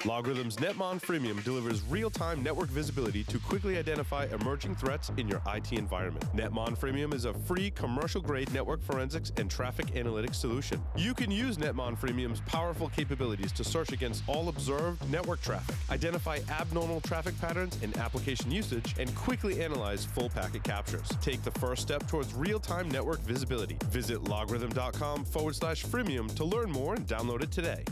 LogRhythm's Netmon Freemium delivers real-time network visibility to quickly identify emerging threats in your IT environment. Netmon Freemium is a free commercial-grade network forensics and traffic analytics solution. You can use Netmon Freemium's powerful capabilities to search against all observed network traffic, identify abnormal traffic patterns and application usage, and quickly analyze full packet captures. Take the first step towards real-time network visibility. Visit logRhythm.com/freemium to learn more and download it today.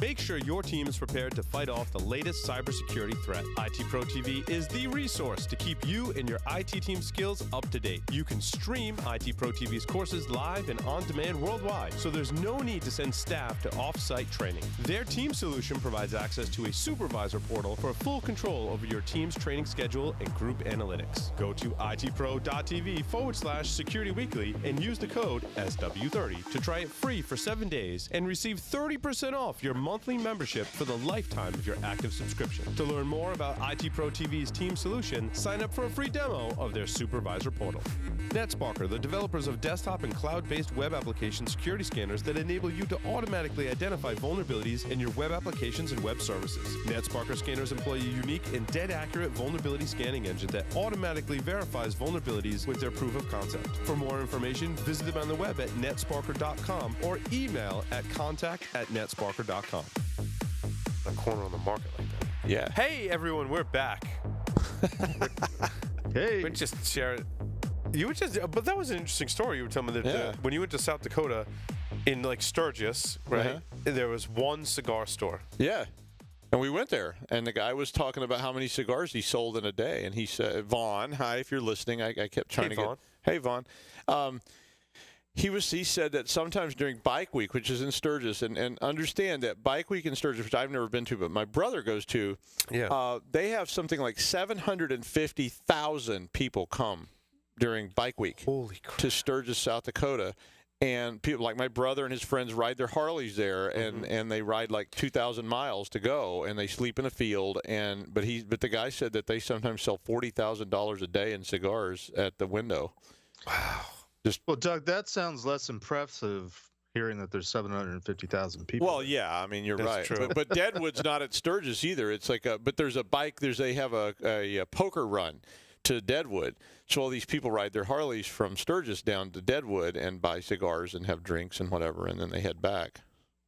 Make sure your team is prepared to fight off the latest cybersecurity threat. IT Pro TV is the resource to keep you and your IT team skills up to date. You can stream IT Pro TV's courses live and on demand worldwide, so there's no need to send staff to off-site training. Their team solution provides access to a supervisor portal for full control over your team's training schedule and group analytics. Go to itpro.tv/Security Weekly and use the code SW30 to try it free for 7 days and receive 30% off your monthly membership for the lifetime of your active subscription. To learn more about IT Pro TV's team solution, sign up for a free demo of their supervisor portal. NetSparker, the developers of desktop and cloud-based web application security scanners that enable you to automatically identify vulnerabilities in your web applications and web services. NetSparker scanners employ a unique and dead-accurate vulnerability scanning engine that automatically verifies vulnerabilities with their proof of concept. For more information, visit them on the web at netsparker.com or email at contact@netsparker.com. A corner on the market like that. Yeah. Hey, everyone, we're back. Hey. We just share it. But that was an interesting story. You were telling me that when you went to South Dakota, in like Sturgis, right? There was one cigar store. Yeah. And we went there, and the guy was talking about how many cigars he sold in a day. And he said, Vaughn, hi, if you're listening. I kept trying to Vaughn. Hey, Vaughn. He said that sometimes during Bike Week, which is in Sturgis, and understand that Bike Week in Sturgis, which I've never been to, but my brother goes to, they have something like 750,000 people come during Bike Week to Sturgis, South Dakota. And people like my brother and his friends ride their Harleys there, and they ride like 2,000 miles to go, and they sleep in a field. But the guy said that they sometimes sell $40,000 a day in cigars at the window. Wow. Well, Doug, that sounds less impressive hearing that there's 750,000 people. Well, yeah, I mean, you're right. True. But Deadwood's not at Sturgis either. It's like but there's a bike. They have a poker run to Deadwood. So all these people ride their Harleys from Sturgis down to Deadwood and buy cigars and have drinks and whatever, and then they head back.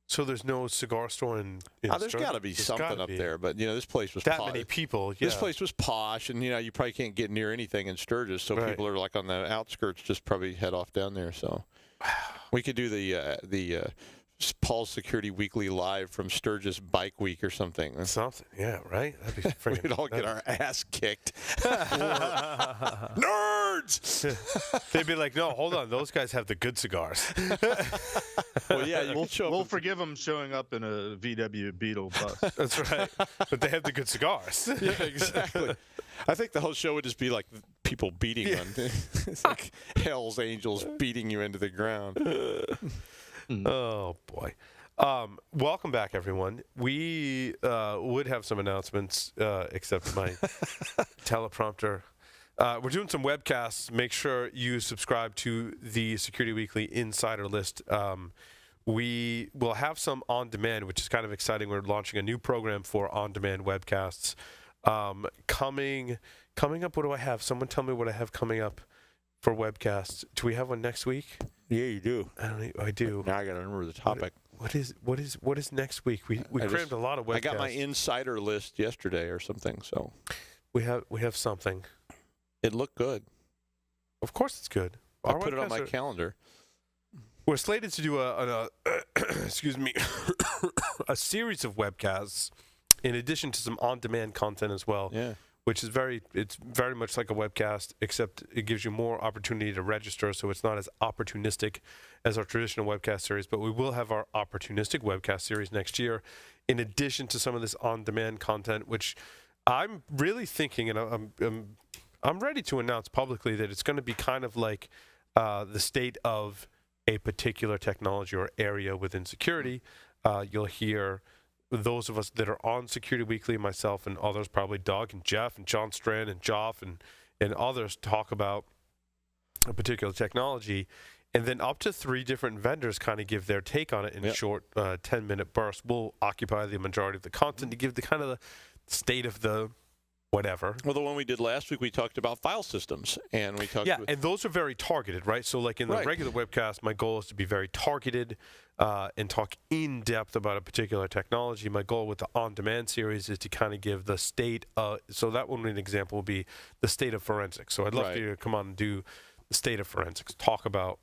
So there's no cigar store in there's got to be something up there, but this place was that posh. many people. Yeah. This place was posh, and you probably can't get near anything in Sturgis, so people are like on the outskirts, just probably head off down there. So we could do the Paul's Security Weekly live from Sturgis Bike Week or something. Yeah, right. That'd be freaking. We'd all get our ass kicked. Nerds. They'd be like, no, hold on, those guys have the good cigars. Well, yeah, we'll forgive them showing up in a VW Beetle bus. That's right. But they have the good cigars. Yeah, exactly. I think the whole show would just be like people beating on. It's like Hell's Angels beating you into the ground. Oh, boy. Welcome back, everyone. We would have some announcements, except my teleprompter. We're doing some webcasts. Make sure you subscribe to the Security Weekly Insider List. We will have some on-demand, which is kind of exciting. We're launching a new program for on-demand webcasts. Coming up, what do I have? Someone tell me what I have coming up for webcasts. Do we have one next week? Yeah, you do. I do. Now I got to remember the topic. What is next week? We crammed a lot of webcasts. I got my insider list yesterday or something, so we have something. It looked good. Of course, it's good. I put it on my calendar. We're slated to do a a series of webcasts in addition to some on-demand content as well. Yeah. Which is very much like a webcast, except it gives you more opportunity to register, so it's not as opportunistic as our traditional webcast series. But we will have our opportunistic webcast series next year, in addition to some of this on-demand content, which I'm really thinking, and I'm ready to announce publicly that it's going to be kind of like the state of a particular technology or area within security. You'll hear those of us that are on Security Weekly, myself and others, probably Doug and Jeff and John Strand and Joff and others talk about a particular technology. and then up to 3 different vendors kind of give their take on it in short 10-minute bursts. We'll occupy the majority of the content to give the kind of the state of the whatever. Well, the one we did last week, we talked about file systems, and we talked. And those are very targeted, right? So, like in the regular webcast, my goal is to be very targeted and talk in depth about a particular technology. My goal with the on-demand series is to kind of give the state. So that one, an example, would be the state of forensics. So I'd love for you to come on and do the state of forensics, talk about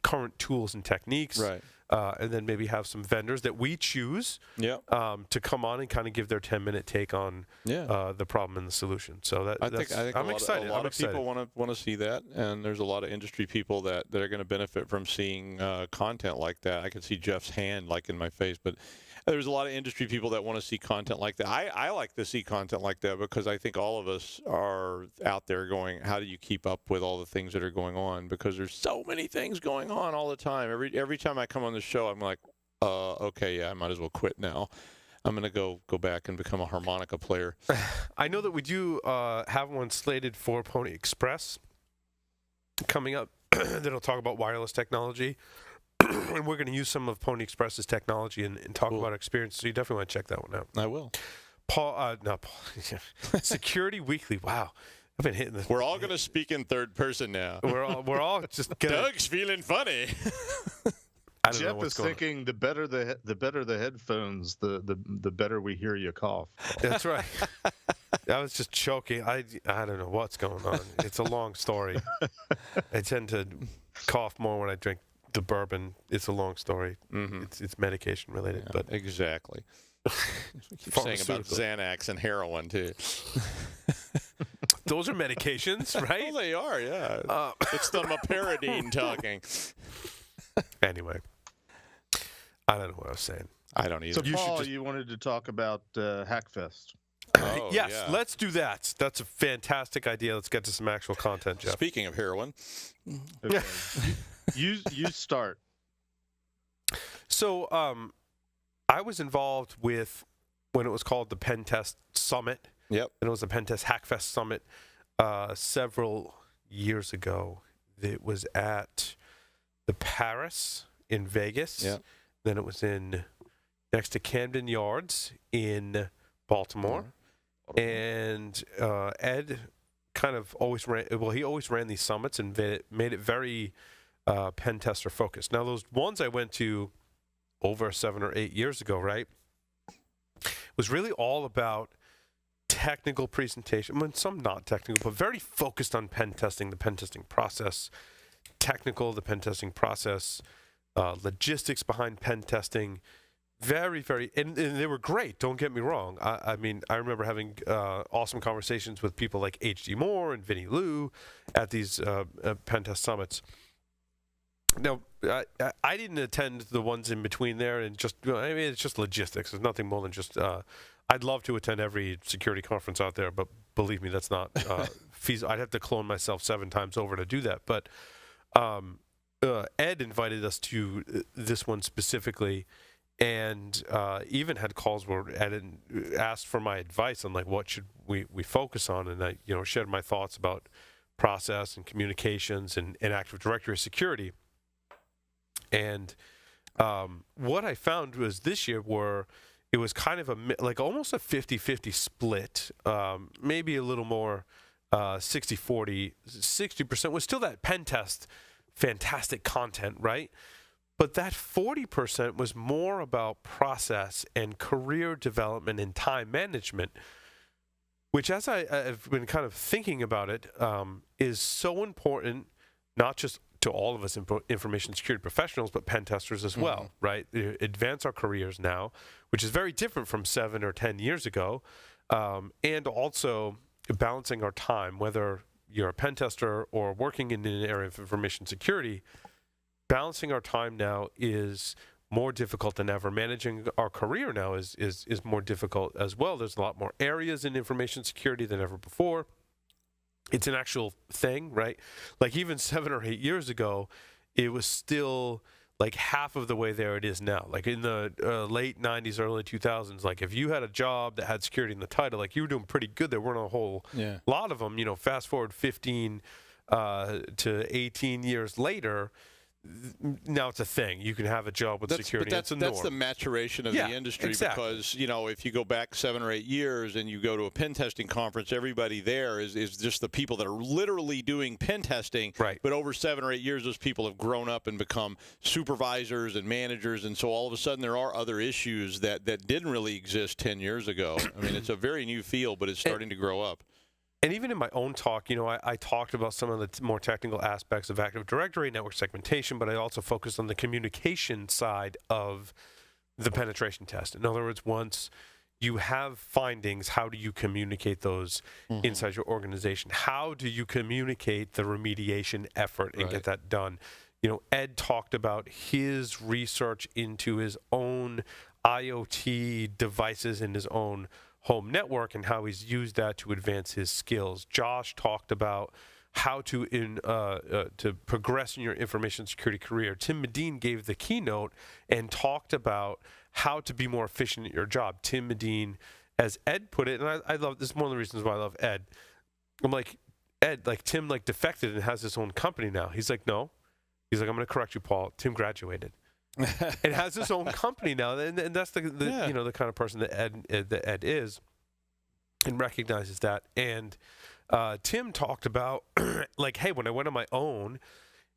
current tools and techniques, and then maybe have some vendors that we choose to come on and kind of give their 10-minute take on the problem and the solution. So I think I'm excited. A lot of people want to see that, and there's a lot of industry people that are going to benefit from seeing content like that. I can see Jeff's hand like in my face, but there's a lot of industry people that want to see content like that. I like to see content like that because I think all of us are out there going, how do you keep up with all the things that are going on? Because there's so many things going on all the time. Every time I come on the show, I'm like, okay, I might as well quit now. I'm going to go back and become a harmonica player. I know that we do have one slated for Pony Express coming up that'll talk about wireless technology. And we're going to use some of Pony Express's technology and talk about our experience. So you definitely want to check that one out. I will. Paul. Security Weekly. Wow. I've been hitting this. We're all going to speak in third person now. We're all just Doug's feeling funny. Jeff is thinking the better the headphones, the better we hear you cough. That's right. I was just choking. I don't know what's going on. It's a long story. I tend to cough more when I drink the bourbon. It's a long story. Mm-hmm. It's medication related, but exactly. Keep saying about Xanax and heroin too. Those are medications, right? Well, they are. Yeah. It's the meperidine talking. Anyway, I don't know what I was saying. I don't either. So, Paul, you wanted to talk about Hackfest. Yes, let's do that. That's a fantastic idea. Let's get to some actual content, Jeff. Speaking of heroin. Okay. You start. So I was involved with when it was called the Pentest Summit. Yep. And it was the Pentest Hackfest Summit several years ago. It was at the Paris in Vegas. Yep. Then it was next to Camden Yards in Baltimore. And Ed kind of always ran these summits and made it very pen tester focused. Now, those ones I went to over 7 or 8 years ago, right, was really all about technical presentation. I mean, some not technical, but very focused on pen testing, the pen testing process, the pen testing process, logistics behind pen testing. Very, very, and they were great. Don't get me wrong. I mean, I remember having awesome conversations with people like H.D. Moore and Vinny Liu at these pen test summits. Now, I didn't attend the ones in between there, and it's just logistics. It's nothing more than just. I'd love to attend every security conference out there, but believe me, that's not feasible. I'd have to clone myself 7 times over to do that. But Ed invited us to this one specifically. And even had calls where Ed asked for my advice on like what should we focus on, and I shared my thoughts about process and communications and Active Directory security. And what I found was this year it was kind of almost a 50-50 split, maybe a little more 60-40. 60% was still that pen test, fantastic content, right? But that 40% was more about process and career development and time management, which, as I've been kind of thinking about it, is so important, not just to all of us information security professionals, but pen testers as well, right? Advance our careers now, which is very different from 7 or 10 years ago, and also balancing our time, whether you're a pen tester or working in an area of information security. Balancing our time now is more difficult than ever. Managing our career now is more difficult as well. There's a lot more areas in information security than ever before. It's an actual thing, right? Like even 7 or 8 years ago, it was still like half of the way there it is now. Like in the late 90s, early 2000s, like if you had a job that had security in the title, like you were doing pretty good. There weren't a whole lot of them. Fast forward 15 to 18 years later, now it's a thing. You can have a job with security. But that's the maturation of the industry. Exactly. Because, if you go back 7 or 8 years and you go to a pen testing conference, everybody there is just the people that are literally doing pen testing. Right. But over 7 or 8 years, those people have grown up and become supervisors and managers. And so all of a sudden there are other issues that didn't really exist 10 years ago. I mean, it's a very new field, but it's starting to grow up. And even in my own talk, I talked about some of the more technical aspects of Active Directory, network segmentation, but I also focused on the communication side of the penetration test. In other words, once you have findings, how do you communicate those inside your organization? How do you communicate the remediation effort and get that done? Ed talked about his research into his own IoT devices and his own home network and how he's used that to advance his skills. Josh talked about how to progress in your information security career. Tim Medine gave the keynote and talked about how to be more efficient at your job. Tim Medine, as Ed put it, and I love this is one of the reasons why I love Ed. I'm like, Ed, Tim defected and has his own company now. He's like, no. He's like, I'm going to correct you, Paul. Tim graduated. It has its own company now, and that's the kind of person that Ed is, and recognizes that. And Tim talked about hey, when I went on my own,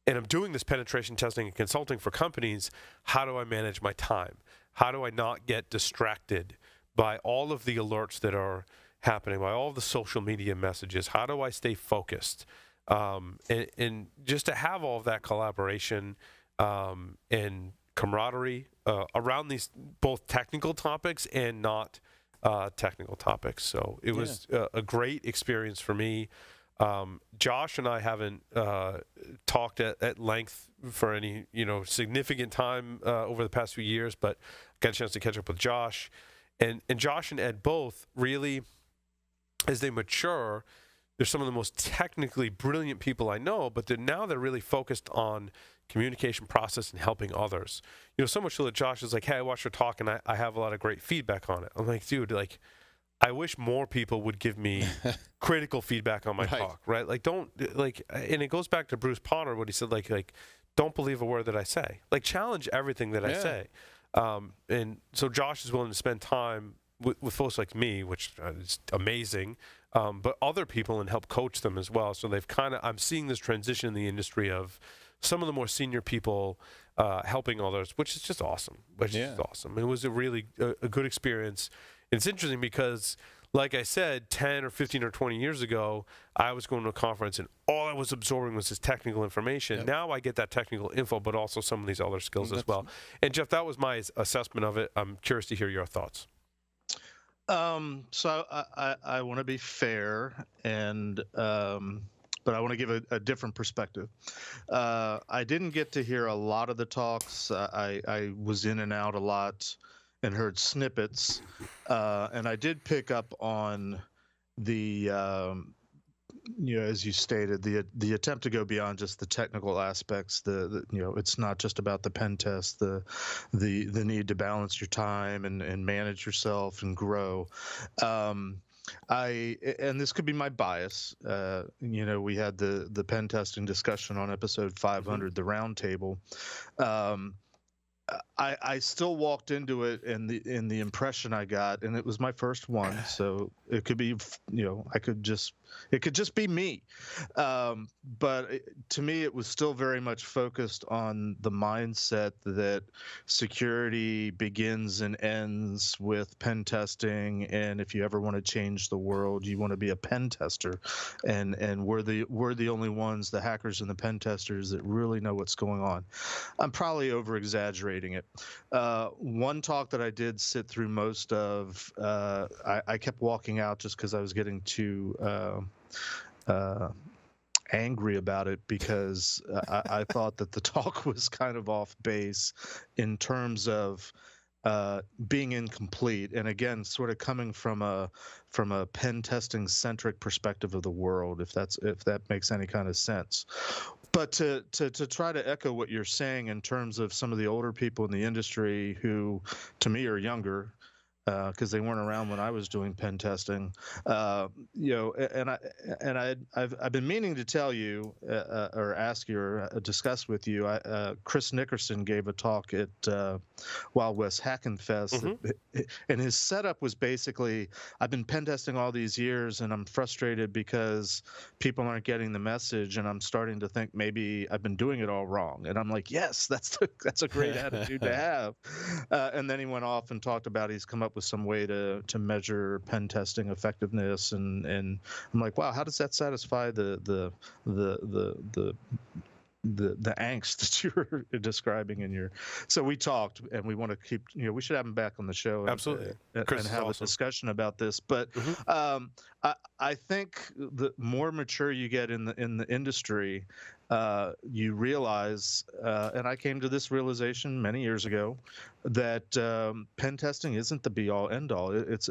and I'm doing this penetration testing and consulting for companies, how do I manage my time? How do I not get distracted by all of the alerts that are happening, by all the social media messages? How do I stay focused? And just to have all of that collaboration and camaraderie around these both technical topics and not technical topics. So it was a great experience for me. Josh and I haven't talked at length for any significant time over the past few years, but got a chance to catch up with Josh. And Josh and Ed both really, as they mature, they're some of the most technically brilliant people I know, but they're really focused on communication process and helping others. So much so that Josh is like, hey, I watched your talk and I have a lot of great feedback on it. I'm like, dude, I wish more people would give me critical feedback on my talk, right? And it goes back to Bruce Potter, what he said, don't believe a word that I say. Challenge everything that I say. And so Josh is willing to spend time with folks like me, which is amazing, but other people, and help coach them as well. So I'm seeing this transition in the industry of some of the more senior people helping others, which is just awesome. It was a really a good experience. And it's interesting because, like I said, 10 or 15 or 20 years ago, I was going to a conference and all I was absorbing was this technical information. Yep. Now I get that technical info, but also some of these other skills as well. And Jeff, that was my assessment of it. I'm curious to hear your thoughts. So I want to be fair, and but I want to give a different perspective. I didn't get to hear a lot of the talks. I was in and out a lot and heard snippets, and I did pick up on the as you stated, the attempt to go beyond just the technical aspects. It's not just about the pen test. The need to balance your time and manage yourself and grow. And this could be my bias. We had the pen testing discussion on episode 500, the round table. I still walked into it, and the impression I got, and it was my first one, so it could be, it could just be me. But to me, it was still very much focused on the mindset that security begins and ends with pen testing, and if you ever want to change the world, you want to be a pen tester, and we're the only ones, the hackers and the pen testers, that really know what's going on. I'm probably over exaggerating it. One talk that I did sit through most of, I kept walking out just because I was getting too angry about it, because I thought that the talk was kind of off base in terms of being incomplete, and again, sort of coming from a pen testing centric perspective of the world, if that makes any kind of sense. But to try to echo what you're saying in terms of some of the older people in the industry who, to me, are younger, because they weren't around when I was doing pen testing. I've been meaning to tell you or ask you or discuss with you. Chris Nickerson gave a talk at Wild West Hackfest, and his setup was basically, I've been pen testing all these years, and I'm frustrated because people aren't getting the message, and I'm starting to think maybe I've been doing it all wrong. And I'm like, yes, that's a great attitude to have. And then he went off and talked about he's come up with some way to measure pen testing effectiveness, and I'm like, wow, how does that satisfy the angst that you were describing in your. So we talked, and we want to keep, we should have him back on the show. Absolutely. And have awesome. A discussion about this. But I think the more mature you get in the industry, you realize, and I came to this realization many years ago, that pen testing isn't the be all end all. It's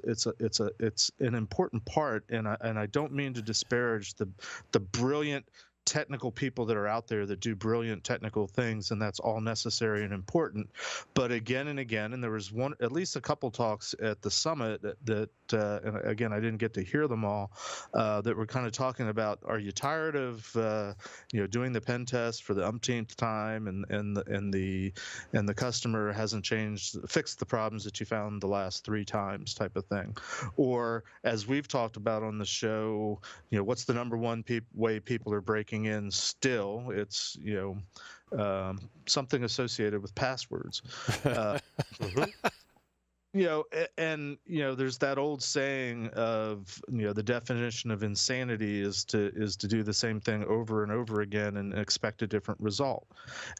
an important part, and I don't mean to disparage the brilliant technical people that are out there that do brilliant technical things, and that's all necessary and important. But again and again, and there was at least a couple talks at the summit that and again, I didn't get to hear them all, that were kind of talking about, are you tired of doing the pen test for the umpteenth time, and the customer hasn't fixed the problems that you found the last 3 times, type of thing. Or as we've talked about on the show, what's the number one way people are breaking in still? It's something associated with passwords. There's that old saying of, the definition of insanity is to do the same thing over and over again and expect a different result.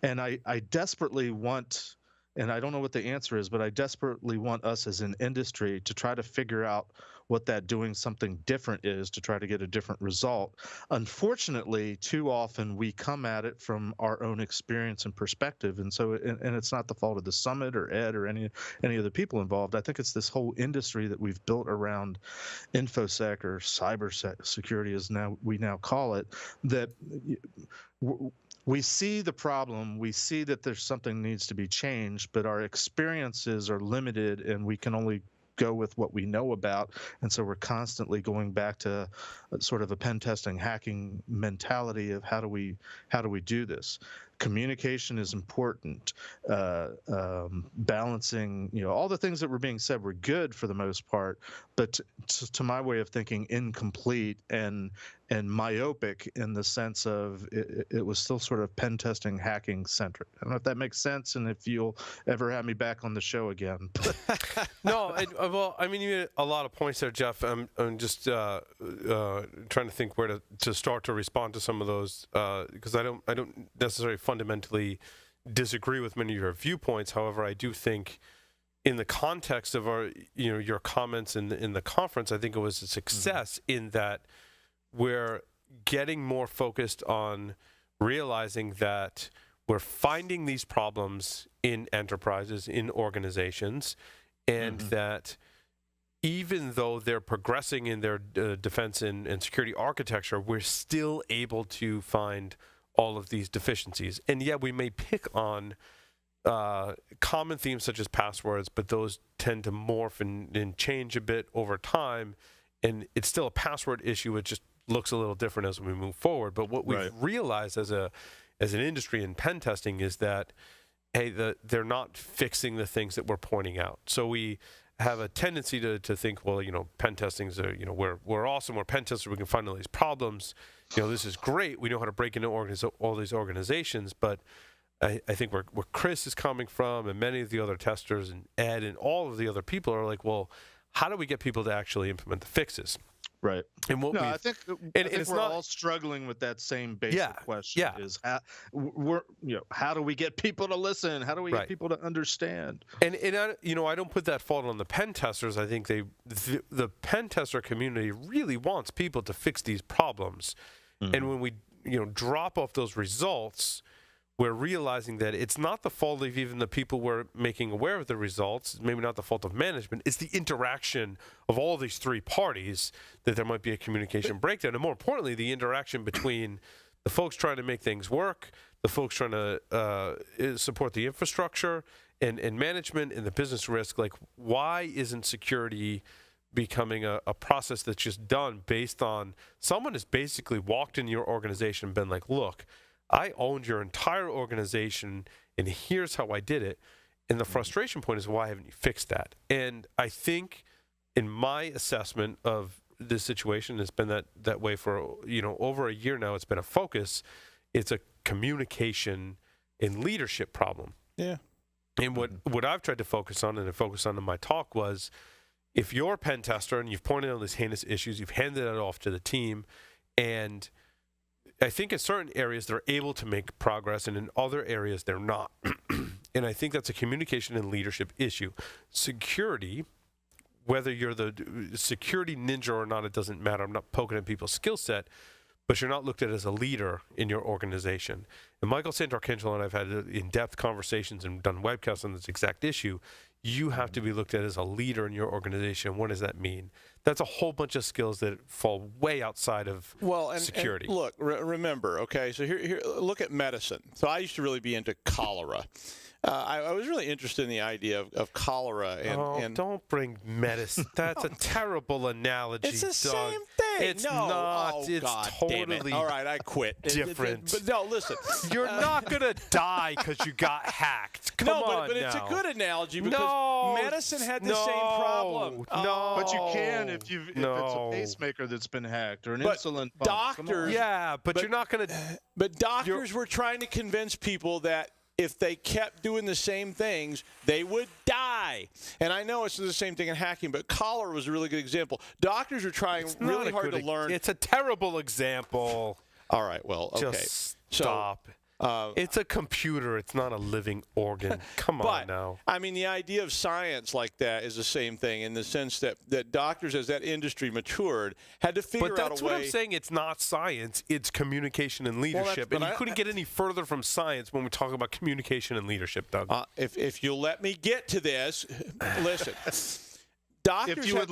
And I desperately want, and I don't know what the answer is, but I desperately want us as an industry to try to figure out what that doing something different is to try to get a different result. Unfortunately, too often we come at it from our own experience and perspective, and so and it's not the fault of the summit or Ed or any of the people involved. I think it's this whole industry that we've built around infosec or cyber security, as we now call it, that we see the problem, we see that there's something needs to be changed, but our experiences are limited, and we can only go with what we know about, and so we're constantly going back to sort of a pen testing hacking mentality of how do we do this. Communication is important. Balancing, all the things that were being said were good for the most part, but to my way of thinking, incomplete and myopic in the sense of it was still sort of pen testing hacking centric. I don't know if that makes sense, and if you'll ever have me back on the show again. No, well, I mean, you made a lot of points there, Jeff. I'm just trying to think where to start to respond to some of those, because I don't necessarily fundamentally disagree with many of your viewpoints. However, I do think in the context of your comments in the conference, I think it was a success in that we're getting more focused on realizing that we're finding these problems in enterprises, in organizations, and that even though they're progressing in their defense and security architecture, we're still able to find all of these deficiencies. And yeah, we may pick on common themes such as passwords, but those tend to morph and change a bit over time. And it's still a password issue. It just looks a little different as we move forward. But what we've realized as an industry in pen testing is that, hey, they're not fixing the things that we're pointing out. So we have a tendency to think, well, pen testing's we're awesome, we're pen testers, we can find all these problems. This is great. We know how to break into all these organizations. But I think where Chris is coming from, and many of the other testers, and Ed, and all of the other people are like, well, how do we get people to actually implement the fixes? Right. And I think we're all struggling with that same basic question. Yeah. Is how do we get people to listen? How do we get people to understand? And I don't put that fault on the pen testers. I think the pen tester community really wants people to fix these problems. And when we drop off those results, we're realizing that it's not the fault of even the people we're making aware of the results, maybe not the fault of management, it's the interaction of all these 3 parties that there might be a communication breakdown. And more importantly, the interaction between the folks trying to make things work, the folks trying to support the infrastructure and management and the business risk. Like, why isn't security becoming a process that's just done based on someone has basically walked in your organization and been like, look, I owned your entire organization and here's how I did it. And the frustration point is, why haven't you fixed that? And I think in my assessment of this situation, it's been that way for over a year now. It's been a focus. It's a communication and leadership problem. Yeah. And what I've tried to focus on and to focus on in my talk was, if you're a pen tester and you've pointed out these heinous issues, you've handed it off to the team, and I think in certain areas they're able to make progress, and in other areas they're not. And I think that's a communication and leadership issue. Security, whether you're the security ninja or not, it doesn't matter. I'm not poking at people's skill set, but you're not looked at as a leader in your organization. And Michael Santarcangelo and I've had in-depth conversations and done webcasts on this exact issue. You have to be looked at as a leader in your organization. What does that mean? That's a whole bunch of skills that fall way outside of security. And look, remember, okay, so here, look at medicine. So I used to really be into cholera. I was really interested in the idea of cholera. And don't bring medicine. That's a terrible analogy, It's the Doug. same thing. It's no. not. Oh, It's God totally damn it. All right, I quit. different. But no, listen. You're not going to die because you got hacked. Come on but now. it's a good analogy because medicine had the same problem. No. But you can if it's a pacemaker that's been hacked or an insulin pump. Doctors. Yeah, but you're not going to. But doctors were trying to convince people that if they kept doing the same things, they would die. And I know it's the same thing in hacking, but cholera was a really good example. Doctors are trying really hard to learn. It's a terrible example. All right, well, okay. Just stop. It's a computer. It's not a living organ. Come on now. I mean, the idea of science like that is the same thing in the sense that doctors, as that industry matured, had to figure out a way. But that's what I'm saying. It's not science. It's communication and leadership. And you couldn't get any further from science when we talk about communication and leadership, Doug. If you'll let me get to this, listen. Doctors had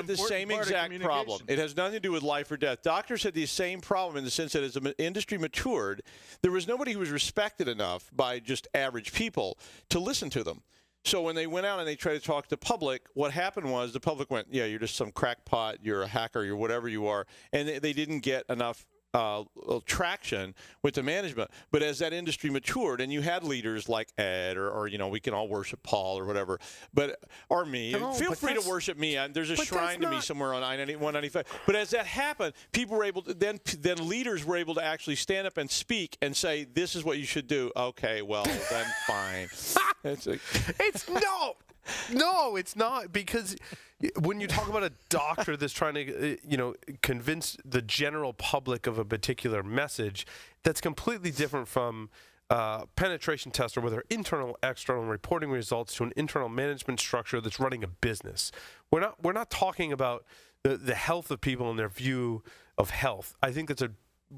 the same exact problem. It has nothing to do with life or death. Doctors had the same problem in the sense that as the industry matured, there was nobody who was respected enough by just average people to listen to them. So when they went out and they tried to talk to the public, what happened was the public went, yeah, you're just some crackpot, you're a hacker, you're whatever you are. And they didn't get enough traction with the management. But as that industry matured and you had leaders like Ed or we can all worship Paul or whatever, or me. Feel free to worship me. There's a shrine to me somewhere on 195. But as that happened, people were able to then leaders were able to actually stand up and speak and say, this is what you should do. Okay, well, then fine. No, it's not, because when you talk about a doctor that's trying to, convince the general public of a particular message, that's completely different from penetration tester with their internal, external reporting results to an internal management structure that's running a business. We're not talking about the health of people and their view of health. I think that's a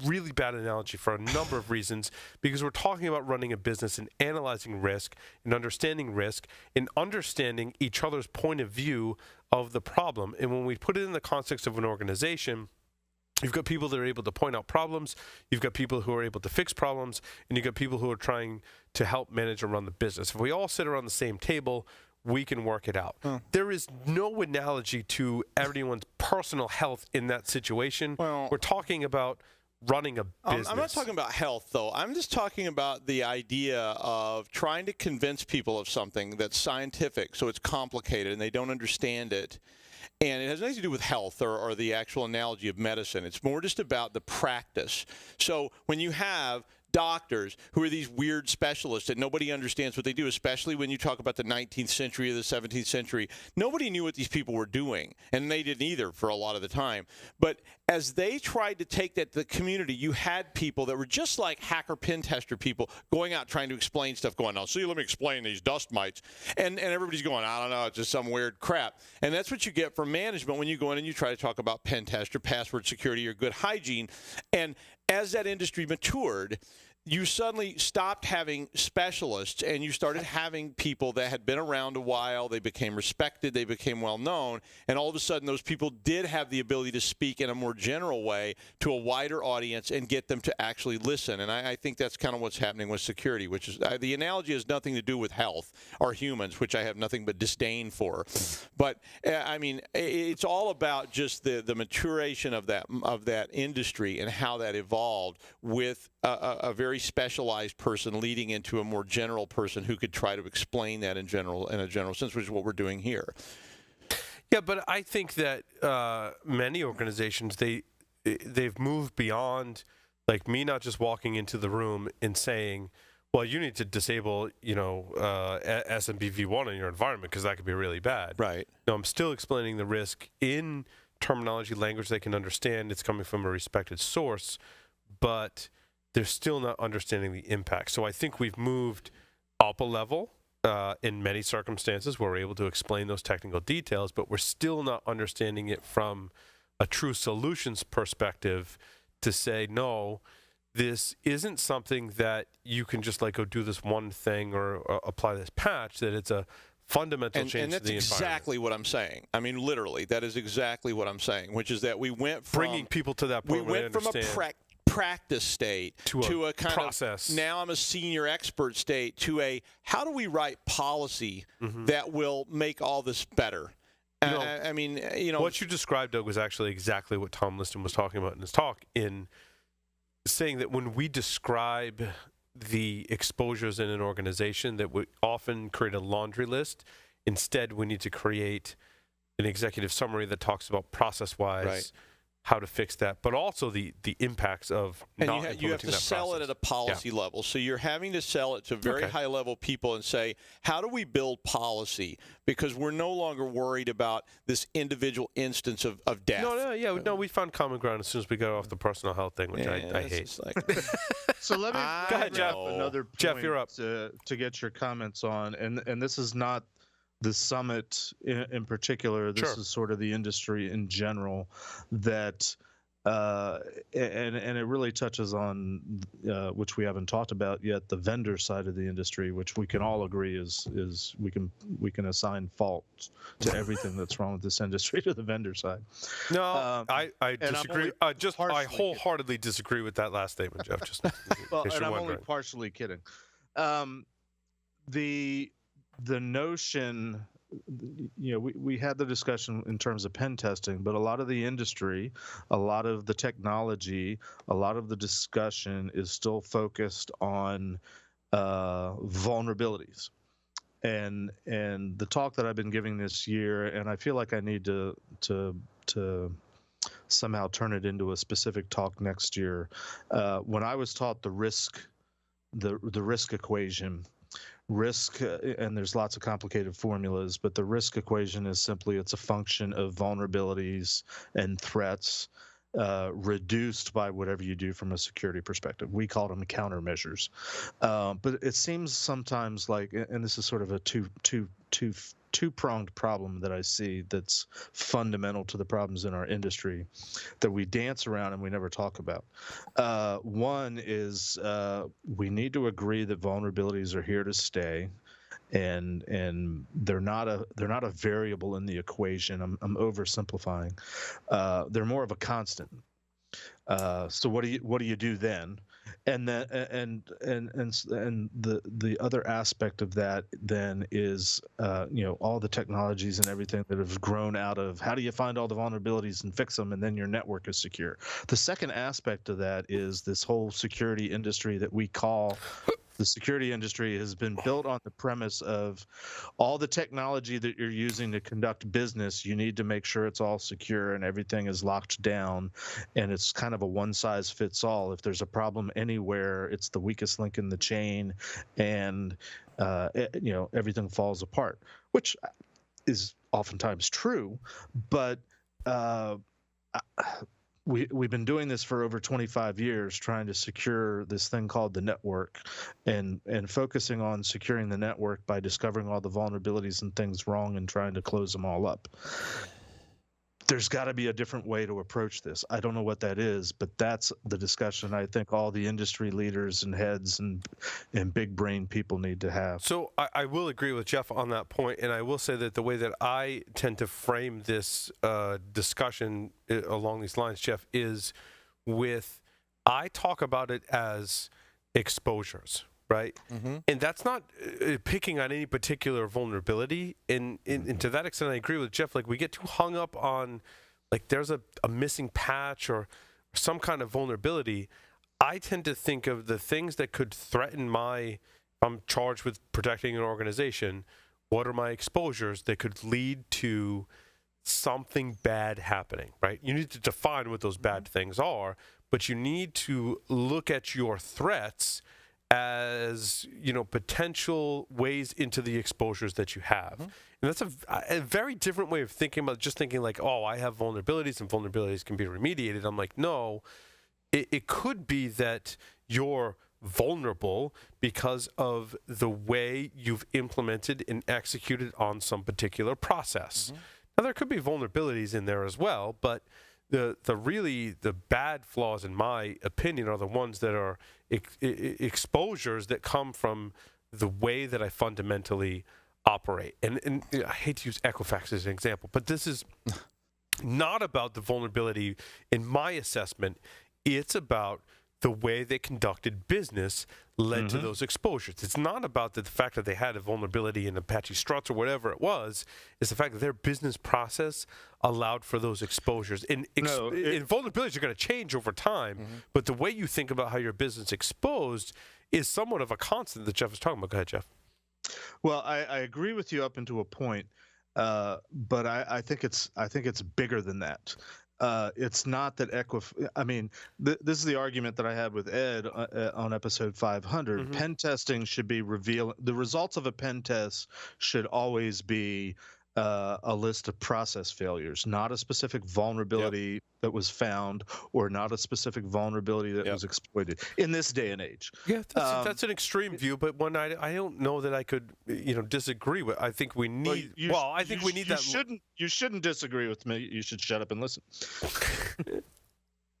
really bad analogy for a number of reasons, because we're talking about running a business and analyzing risk and understanding each other's point of view of the problem. And when we put it in the context of an organization, you've got people that are able to point out problems, you've got people who are able to fix problems, and you've got people who are trying to help manage and run the business. If we all sit around the same table, we can work it out. There is no analogy to everyone's personal health in that situation. We're talking about running a business. I'm not talking about health, though. I'm just talking about the idea of trying to convince people of something that's scientific, so it's complicated and they don't understand it. And it has nothing to do with health or the actual analogy of medicine. It's more just about the practice. So when you have doctors who are these weird specialists that nobody understands what they do, especially when you talk about the 19th century or the 17th century. Nobody knew what these people were doing, and they didn't either for a lot of the time. But as they tried to take that to the community, you had people that were just like hacker pen tester people going out trying to explain stuff, going, now, see, let me explain these dust mites. And everybody's going, I don't know, it's just some weird crap. And that's what you get from management when you go in and you try to talk about pen tester, password security, or good hygiene. And as that industry matured, you suddenly stopped having specialists and you started having people that had been around a while. They became respected. They became well known. And all of a sudden, those people did have the ability to speak in a more general way to a wider audience and get them to actually listen. And I think that's kind of what's happening with security, which is the analogy has nothing to do with health or humans, which I have nothing but disdain for. But, I mean, it's all about just the maturation of that industry and how that evolved with a very specialized person leading into a more general person who could try to explain that in a general sense, which is what we're doing here. Yeah, but I think that many organizations they've moved beyond, like me not just walking into the room and saying, well, you need to disable, SMPv1 in your environment because that could be really bad. Right. No, I'm still explaining the risk in terminology, language they can understand. It's coming from a respected source, but they're still not understanding the impact. So I think we've moved up a level in many circumstances where we're able to explain those technical details, but we're still not understanding it from a true solutions perspective to say, no, this isn't something that you can just like go do this one thing or apply this patch, that it's a fundamental change to the environment. And that's exactly what I'm saying. I mean, literally, that is exactly what I'm saying, which is that we went from bringing people to that point. We went from a practice state to a kind process. Now I'm a senior expert state to a how do we write policy that will make all this better. I mean, what you described, Doug, was actually exactly what Tom Liston was talking about in his talk, in saying that when we describe the exposures in an organization, that we often create a laundry list. Instead, we need to create an executive summary that talks about process-wise how to fix that, but also the impacts of not implementing that process. You have to sell it at a policy level. So you're having to sell it to very high-level people and say, how do we build policy? Because we're no longer worried about this individual instance of death. No, we found common ground as soon as we got off the personal health thing, which I hate. So let me go ahead, Jeff. Another point, Jeff, you're up. To get your comments on, and this is not the summit in particular. This is sort of the industry in general that, and it really touches on, which we haven't talked about yet, the vendor side of the industry, which we can all agree is we can assign fault to everything that's wrong with this industry to the vendor side. No, I disagree. I wholeheartedly disagree with that last statement, Jeff. Just well, and I'm only partially kidding. The notion, we had the discussion in terms of pen testing, but a lot of the industry, a lot of the technology, a lot of the discussion is still focused on vulnerabilities. And the talk that I've been giving this year, and I feel like I need to somehow turn it into a specific talk next year. When I was taught the risk equation. Risk, and there's lots of complicated formulas, but the risk equation is simply it's a function of vulnerabilities and threats reduced by whatever you do from a security perspective. We call them countermeasures. But it seems sometimes like, and this is sort of a two-pronged problem that I see that's fundamental to the problems in our industry that we dance around and we never talk about. One is we need to agree that vulnerabilities are here to stay, and they're not a variable in the equation. I'm oversimplifying. They're more of a constant. So what do you do then? And then and the other aspect of that then is all the technologies and everything that have grown out of how do you find all the vulnerabilities and fix them, and then your network is secure. The second aspect of that is this whole security industry that we call the security industry has been built on the premise of all the technology that you're using to conduct business, you need to make sure it's all secure and everything is locked down, and it's kind of a one-size-fits-all. If there's a problem anywhere, it's the weakest link in the chain, and everything falls apart, which is oftentimes true, but We've been doing this for over 25 years, trying to secure this thing called the network, and focusing on securing the network by discovering all the vulnerabilities and things wrong and trying to close them all up. there's got to be a different way to approach this. I don't know what that is, but that's the discussion I think all the industry leaders and heads and big brain people need to have. So I will agree with Jeff on that point, and I will say that the way that I tend to frame this discussion along these lines, Jeff, is I talk about it as exposures, right? Mm-hmm. And that's not picking on any particular vulnerability. And to that extent, I agree with Jeff. Like, we get too hung up on, like, there's a missing patch or some kind of vulnerability. I tend to think of the things that could threaten I'm charged with protecting an organization. What are my exposures that could lead to something bad happening, right? You need to define what those bad things are, but you need to look at your threats as, potential ways into the exposures that you have. Mm-hmm. And that's a very different way of thinking about just thinking like, oh, I have vulnerabilities and vulnerabilities can be remediated. I'm like, no, it could be that you're vulnerable because of the way you've implemented and executed on some particular process. Mm-hmm. Now, there could be vulnerabilities in there as well, but the bad flaws, in my opinion, are the ones that are exposures that come from the way that I fundamentally operate. And I hate to use Equifax as an example, but this is not about the vulnerability in my assessment. It's about the way they conducted business led to those exposures. It's not about the fact that they had a vulnerability in Apache Struts or whatever it was. It's the fact that their business process allowed for those exposures. And vulnerabilities are going to change over time, but the way you think about how your business exposed is somewhat of a constant that Jeff was talking about. Go ahead, Jeff. Well, I agree with you up until a point, but I think it's bigger than that. It's not that this is the argument that I had with Ed on episode 500. Mm-hmm. Pen testing should be the results of a pen test should always be a list of process failures, not a specific vulnerability that was found or not a specific vulnerability that was exploited in this day and age. Yeah, that's an extreme view, but one I don't know that I could disagree with. I think we need. You shouldn't disagree with me. You should shut up and listen.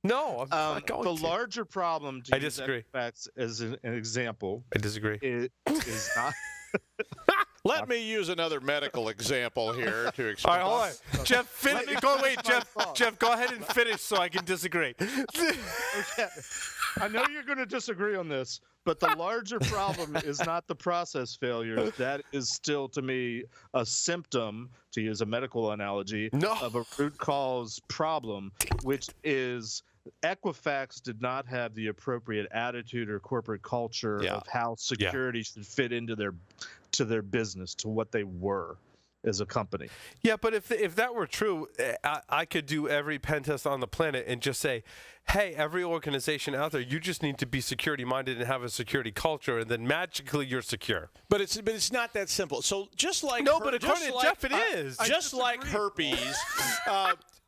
No, I'm not going to. The larger problem. I disagree. Equifax as an example. I disagree. Is not. Let me use another medical example here to explain. All right, hold on. Jeff, Jeff, go ahead and finish so I can disagree. Okay. I know you're going to disagree on this, but the larger problem is not the process failure. That is still, to me, a symptom, to use a medical analogy, of a root cause problem, which is Equifax did not have the appropriate attitude or corporate culture of how security should fit into their business, to what they were as a company. Yeah, but if that were true, I could do every pen test on the planet and just say, hey, every organization out there, you just need to be security minded and have a security culture, and then magically you're secure. But it's not that simple. So just like but according to Jeff, it is. Just like herpes.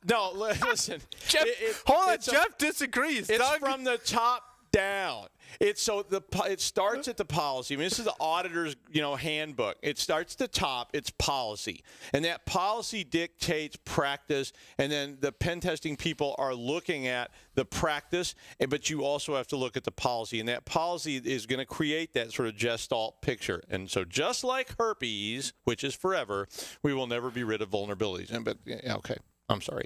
No, listen. Jeff, hold on. Jeff disagrees. It's from the top down. It starts at the policy. I mean, this is the auditor's, handbook. It starts at the top. It's policy, and that policy dictates practice. And then the pen testing people are looking at the practice, but you also have to look at the policy, and that policy is going to create that sort of gestalt picture. And so, just like herpes, which is forever, we will never be rid of vulnerabilities. But okay, I'm sorry.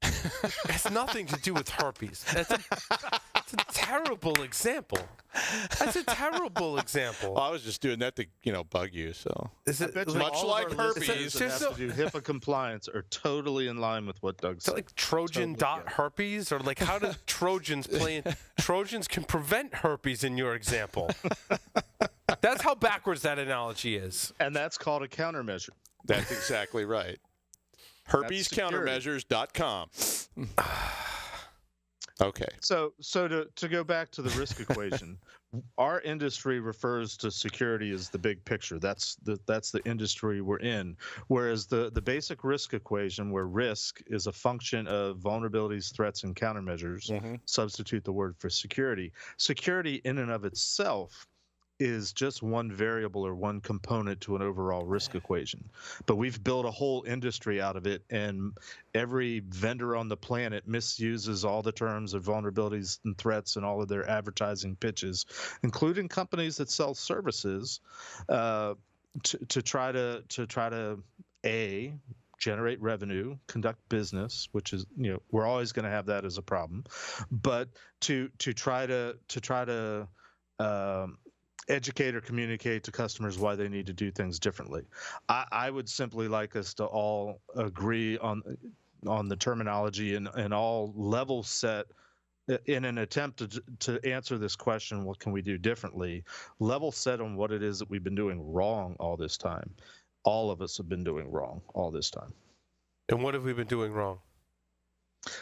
It has nothing to do with herpes. It's a terrible example. That's a terrible example. Well, I was just doing that to, bug you. So is it much like herpes? That have to do HIPAA compliance are totally in line with what Doug said. Like Trojan herpes, or like how do Trojans play in? Trojans can prevent herpes in your example. That's how backwards that analogy is. And that's called a countermeasure. That's exactly right. HerpesCountermeasures.com. Okay. So to go back to the risk equation, our industry refers to security as the big picture. That's the industry we're in. Whereas the basic risk equation, where risk is a function of vulnerabilities, threats, and countermeasures, substitute the word for security. Security in and of itself is just one variable or one component to an overall risk equation. But we've built a whole industry out of it, and every vendor on the planet misuses all the terms of vulnerabilities and threats and all of their advertising pitches, including companies that sell services, to try to generate revenue, conduct business, which is, we're always going to have that as a problem, but to try to educate or communicate to customers why they need to do things differently. I would simply like us to all agree on the terminology and all level set in an attempt to answer this question, what can we do differently? Level set on what it is that we've been doing wrong all this time. All of us have been doing wrong all this time. And what have we been doing wrong?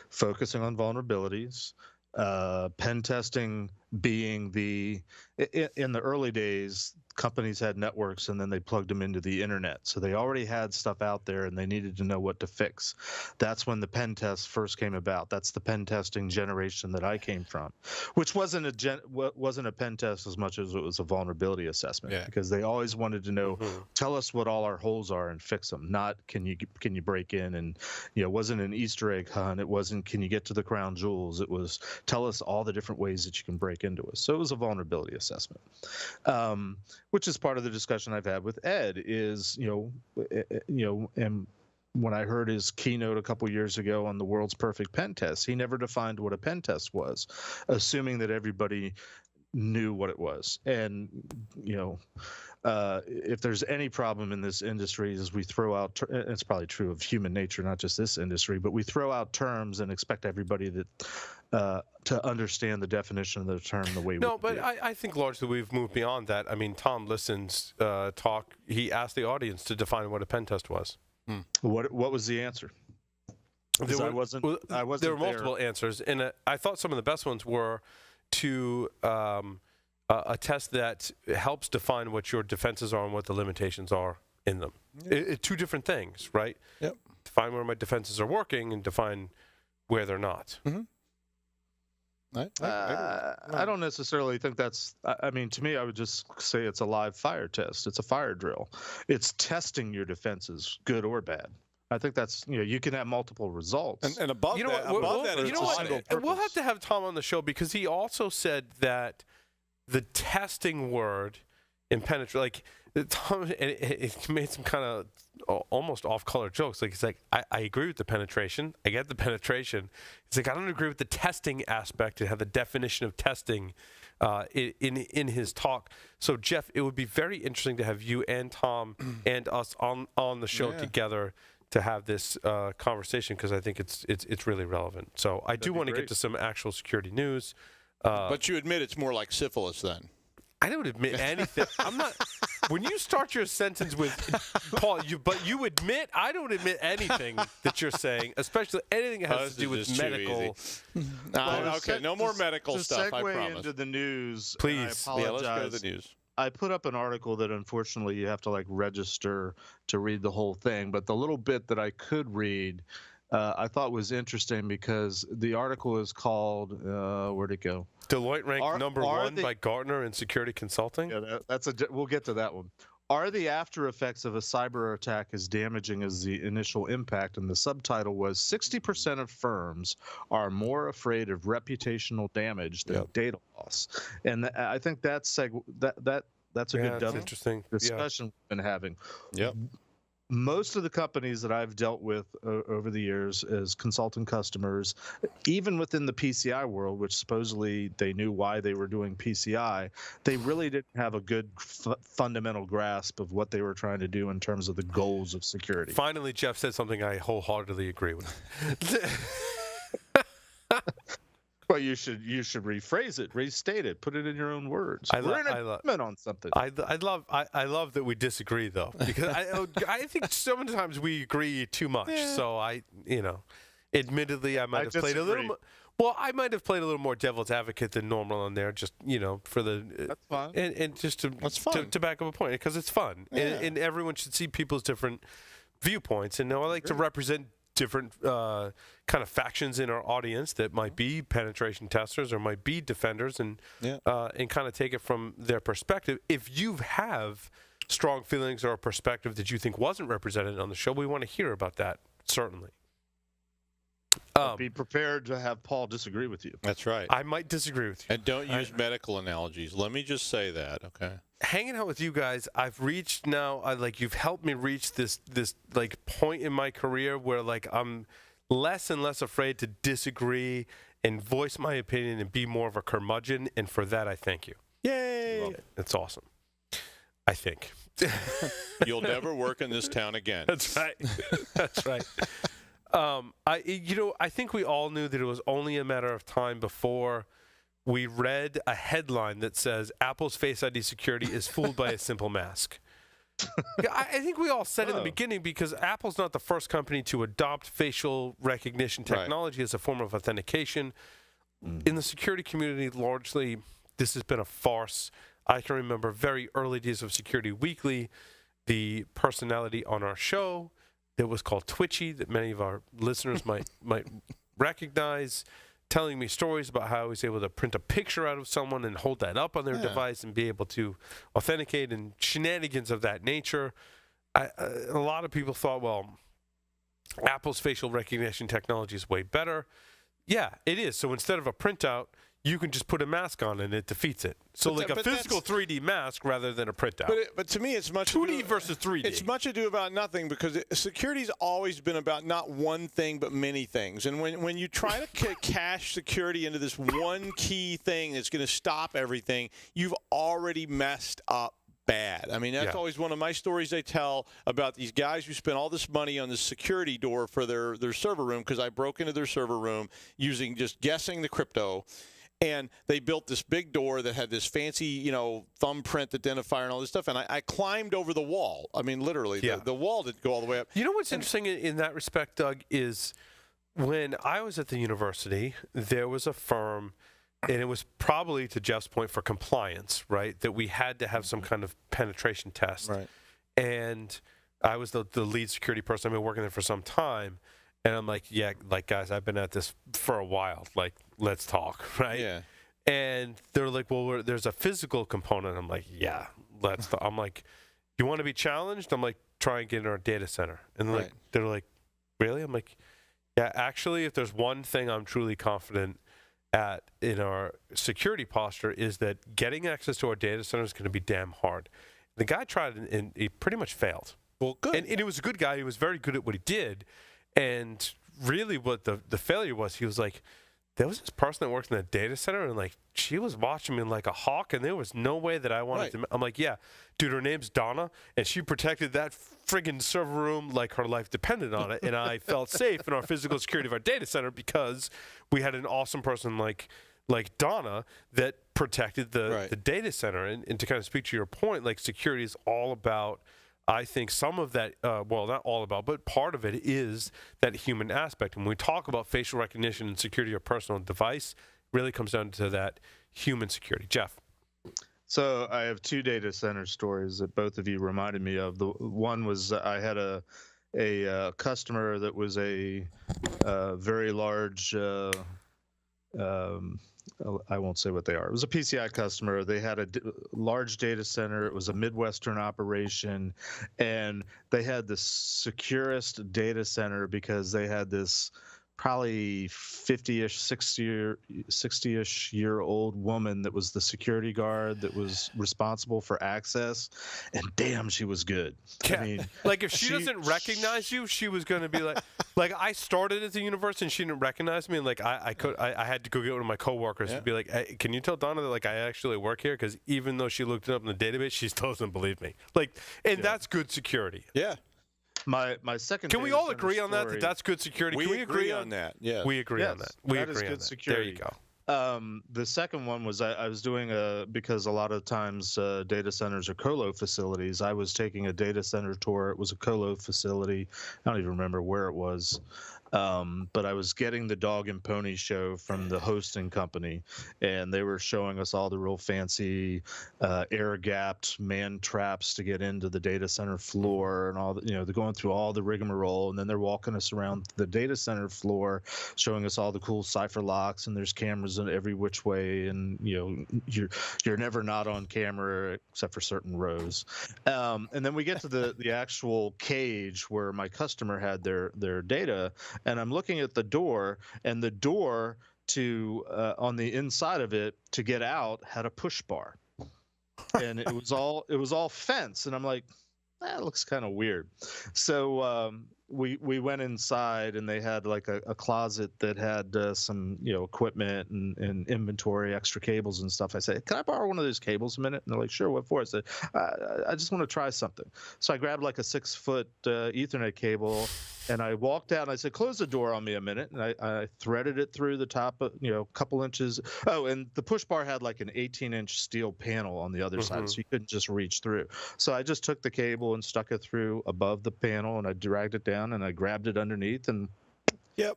Focusing on vulnerabilities, pen testing being in the early days, companies had networks and then they plugged them into the internet. So they already had stuff out there and they needed to know what to fix. That's when the pen test first came about. That's the pen testing generation that I came from, which wasn't a pen test as much as it was a vulnerability assessment, because they always wanted to know, tell us what all our holes are and fix them. Not can you break in, and it wasn't an Easter egg hunt. It wasn't can you get to the crown jewels. It was tell us all the different ways that you can break into us. So it was a vulnerability assessment, which is part of the discussion I've had with Ed. Is and when I heard his keynote a couple years ago on the world's perfect pen test, he never defined what a pen test was, assuming that everybody knew what it was. And if there's any problem in this industry is we throw out, it's probably true of human nature, not just this industry, but we throw out terms and expect everybody to understand the definition of the term the way we do. No, but I think largely we've moved beyond that. I mean, Tom Liston's talk, he asked the audience to define what a pen test was. What was the answer? I wasn't there were multiple answers, and I thought some of the best ones were to a test that helps define what your defenses are and what the limitations are in them. Two different things, right? Yep. Define where my defenses are working and define where they're not. Mm-hmm. I don't necessarily think that's. I mean, to me, I would just say it's a live fire test. It's a fire drill. It's testing your defenses, good or bad. I think that's you can have multiple results. And above that, you know what? We'll have to have Tom on the show because he also said that the testing word in penetrate, Tom, it made some kind of almost off-color jokes. Like he's like, I agree with the penetration. I get the penetration. He's like, I don't agree with the testing aspect and have the definition of testing in his talk. So Jeff, it would be very interesting to have you and Tom and us on the show together to have this conversation, because I think it's really relevant. So I do want to get to some actual security news. But you admit it's more like syphilis then. I don't admit anything. I'm not. When you start your sentence with Paul, but you admit, I don't admit anything that you're saying, especially anything that has to do with medical. Okay, no more medical stuff. I segue promise. into the news, please. I apologize. Let's go to the news. I put up an article that unfortunately you have to register to read the whole thing, but the little bit that I could read, I thought was interesting because the article is called where'd it go? Deloitte ranked number one by Gartner in security consulting. Yeah, we'll get to that one. Are the after effects of a cyber attack as damaging as the initial impact? And the subtitle was 60% of firms are more afraid of reputational damage than data loss. And I think that's a good interesting discussion we've been having. Yep. Most of the companies that I've dealt with over the years as consultant customers, even within the PCI world, which supposedly they knew why they were doing PCI, they really didn't have a good fundamental grasp of what they were trying to do in terms of the goals of security. Finally, Jeff said something I wholeheartedly agree with. Well, you should rephrase it, restate it, put it in your own words. We're in agreement on something. I love that we disagree though, because I think sometimes we agree too much. Yeah. So admittedly, I might have played a little. Well, I might have played a little more devil's advocate than normal on there, just for the. That's fine. And just to back up a point, because it's fun, and everyone should see people's different viewpoints. And I like to represent different kind of factions in our audience that might be penetration testers or might be defenders, and kind of take it from their perspective. If you have strong feelings or a perspective that you think wasn't represented on the show, we want to hear about that, certainly. Be prepared to have Paul disagree with you. That's right. I might disagree with you. And don't use medical analogies. Let me just say that, okay? Hanging out with you guys, I've reached now, you've helped me reach this like point in my career where like I'm less and less afraid to disagree and voice my opinion and be more of a curmudgeon, and for that I thank you. Yay! That's awesome. I think. You'll never work in this town again. That's right. That's right. I think we all knew that it was only a matter of time before we read a headline that says Apple's Face ID security is fooled by a simple mask. I think we all said in the beginning, because Apple's not the first company to adopt facial recognition technology as a form of authentication. In the security community, largely, this has been a farce. I can remember very early days of Security Weekly, the personality on our show that was called Twitchy, that many of our listeners might recognize, telling me stories about how he was able to print a picture out of someone and hold that up on their device and be able to authenticate, and shenanigans of that nature. A lot of people thought, well, Apple's facial recognition technology is way better. Yeah, it is. So instead of a printout, you can just put a mask on and it defeats it. So like a physical 3D mask rather than a printout. But to me, it's much 2D versus 3D. It's much ado about nothing, because security's always been about not one thing but many things. And when you try to cache security into this one key thing that's going to stop everything, you've already messed up bad. I mean, that's always one of my stories I tell about these guys who spent all this money on the security door for their server room, because I broke into their server room just guessing the crypto. And they built this big door that had this fancy, thumbprint identifier and all this stuff. And I climbed over the wall. I mean, literally, the wall didn't go all the way up. You know what's interesting in that respect, Doug, is when I was at the university, there was a firm, and it was probably, to Jeff's point, for compliance, right, that we had to have some kind of penetration test. Right. And I was the lead security person. I've been working there for some time. And I'm like, guys, I've been at this for a while. Like, let's talk, right? Yeah. And they're like, well, there's a physical component. I'm like, yeah, let's talk. I'm like, you want to be challenged? I'm like, try and get in our data center. And they're like, really? I'm like, yeah, actually, if there's one thing I'm truly confident at in our security posture, is that getting access to our data center is going to be damn hard. The guy tried and he pretty much failed. Well, good. And he was a good guy. He was very good at what he did. And really what the failure was, he was like, there was this person that works in that data center, and like she was watching me like a hawk, and there was no way that I wanted to. I'm like, yeah, dude, her name's Donna, and she protected that friggin' server room like her life depended on it. And I felt safe in our physical security of our data center because we had an awesome person like Donna that protected the data center. And to kind of speak to your point, like security is all about, I think some of that, well, not all about, but part of it is that human aspect. When we talk about facial recognition and security of personal device, it really comes down to that human security. Jeff. So I have two data center stories that both of you reminded me of. The one was I had a customer that was a very large, I won't say what they are. It was a PCI customer. They had a large data center. It was a Midwestern operation, and they had the securest data center because they had this probably 50-ish, 60-ish year old woman that was the security guard that was responsible for access, and damn, she was good. Yeah. I mean, like if she doesn't recognize you, she was going to be like I started at the university and she didn't recognize me, and like I had to go get one of my coworkers to be like, hey, can you tell Donna that like I actually work here? Because even though she looked it up in the database, she still doesn't believe me. Like, and that's good security. Yeah. My second. Can we all agree on that? That's good security. We Can we agree on that? Yeah. We agree on that. We that is agree on good that. security. There you go. The second one was I was doing because a lot of times data centers are colo facilities. I was taking a data center tour. It was a colo facility. I don't even remember where it was. But I was getting the dog and pony show from the hosting company, and they were showing us all the real fancy air-gapped man traps to get into the data center floor, and all the, they're going through all the rigmarole, and then they're walking us around the data center floor, showing us all the cool cipher locks, and there's cameras in every which way, and you're never not on camera except for certain rows. And then we get to the actual cage where my customer had their data. And I'm looking at the door, and the door to on the inside of it to get out had a push bar, and it was all fence. And I'm like, that looks kind of weird. So we went inside, and they had like a closet that had some equipment and inventory, extra cables and stuff. I said, can I borrow one of those cables a minute? And they're like, sure, what for? I said, I just want to try something. So I grabbed like a 6-foot Ethernet cable, and I walked out, and I said, close the door on me a minute. And I threaded it through the top, a couple inches. Oh, and the push bar had like an 18-inch steel panel on the other side, so you couldn't just reach through. So I just took the cable and stuck it through above the panel, and I dragged it down, and I grabbed it underneath, and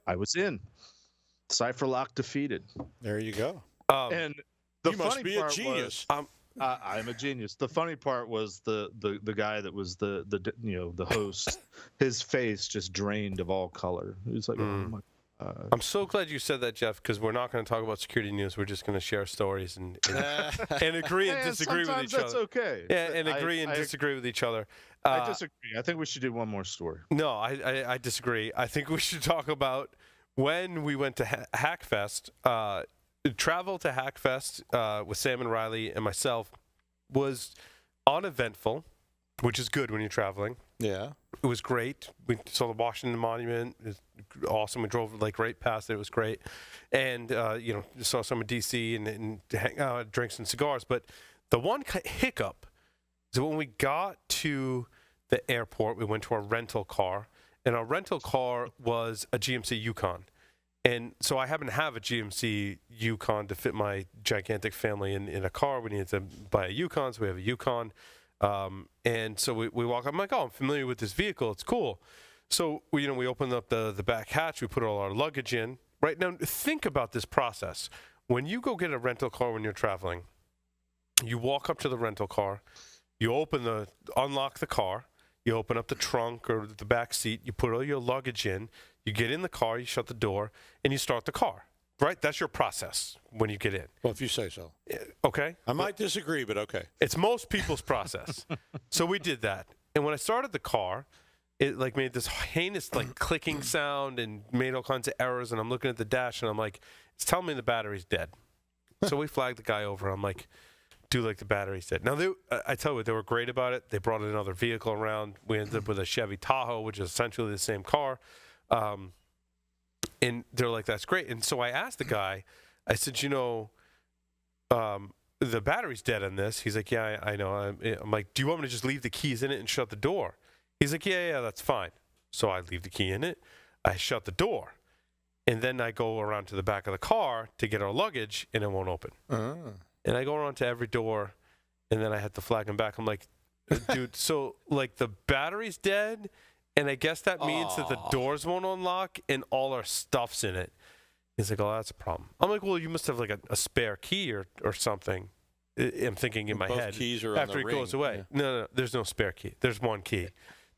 I was in. Cipher lock defeated. There you go. And the you funny must be part a genius. I'm a genius. The funny part was the guy that was the host. His face just drained of all color. He was like, oh my God. I'm so glad you said that, Jeff, because we're not going to talk about security news. We're just going to share stories and agree and disagree with each other. That's okay. Yeah, and agree and disagree with each other. I disagree. I think we should do one more story. No, I disagree. I think we should talk about when we went to Hackfest. Travel to Hackfest with Sam and Riley and myself was uneventful, which is good when you're traveling. Yeah. It was great. We saw the Washington Monument. It was awesome. We drove like right past it. It was great. And, saw some of D.C. and hang out, drinks and cigars. But the one hiccup is that when we got to the airport, we went to our rental car. And our rental car was a GMC Yukon. And so I happen to have a GMC Yukon to fit my gigantic family in a car. We needed to buy a Yukon, so we have a Yukon. And so we walk up. I'm like, oh, I'm familiar with this vehicle. It's cool. So we open up the back hatch. We put all our luggage in. Right now, think about this process. When you go get a rental car when you're traveling, you walk up to the rental car. You unlock the car. You open up the trunk or the back seat. You put all your luggage in. You get in the car. You shut the door, and you start the car. Right? That's your process when you get in. Well, if you say so. Okay? I might disagree, but okay. It's most people's process. So we did that. And when I started the car, it like made this heinous like clicking sound and made all kinds of errors. And I'm looking at the dash, and I'm like, it's telling me the battery's dead. So we flagged the guy over. I'm like, dude, like the battery's dead. Now, I tell you what, they were great about it. They brought another vehicle around. We ended up with a Chevy Tahoe, which is essentially the same car. And they're like, that's great. And so I asked the guy, I said, the battery's dead on this. He's like, yeah, I know. I'm like, do you want me to just leave the keys in it and shut the door? He's like, yeah, that's fine. So I leave the key in it. I shut the door. And then I go around to the back of the car to get our luggage, and it won't open. And I go around to every door, and then I have to flag him back. I'm like, dude, so like the battery's dead, and I guess that means that the doors won't unlock and all our stuff's in it. He's like, oh, that's a problem. I'm like, well, you must have like a spare key or something. I'm thinking in my Both head. keys are after on the he goes ring. away. Yeah. No, there's no spare key. There's one key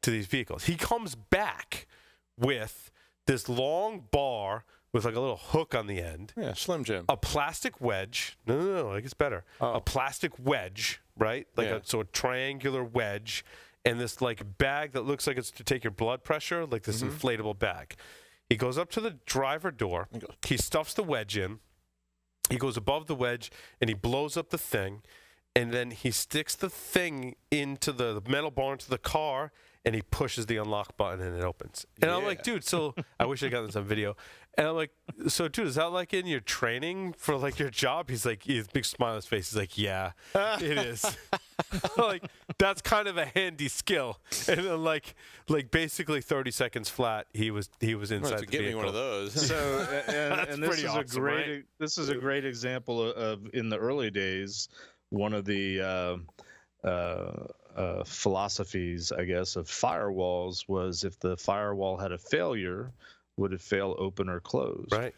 to these vehicles. He comes back with this long bar with like a little hook on the end. Yeah, Slim Jim. A plastic wedge. No, it gets better. A plastic wedge, right? Like a triangular wedge. And this like bag that looks like it's to take your blood pressure, like this inflatable bag. He goes up to the driver door. He stuffs the wedge in. He goes above the wedge and he blows up the thing. And then he sticks the thing into the metal bar into the car, and he pushes the unlock button and it opens. And I'm like, dude, so I wish I got this on video. And I'm like, so dude, is that like in your training for like your job? He's like, he has a big smile on his face. He's like, yeah, it is. I'm like, that's kind of a handy skill. And then like basically 30 seconds flat, he was inside the get vehicle. me one of those. So and this is awesome, right? This is a great example of in the early days, one of the philosophies, I guess, of firewalls was if the firewall had a failure, would it fail open or closed? Right.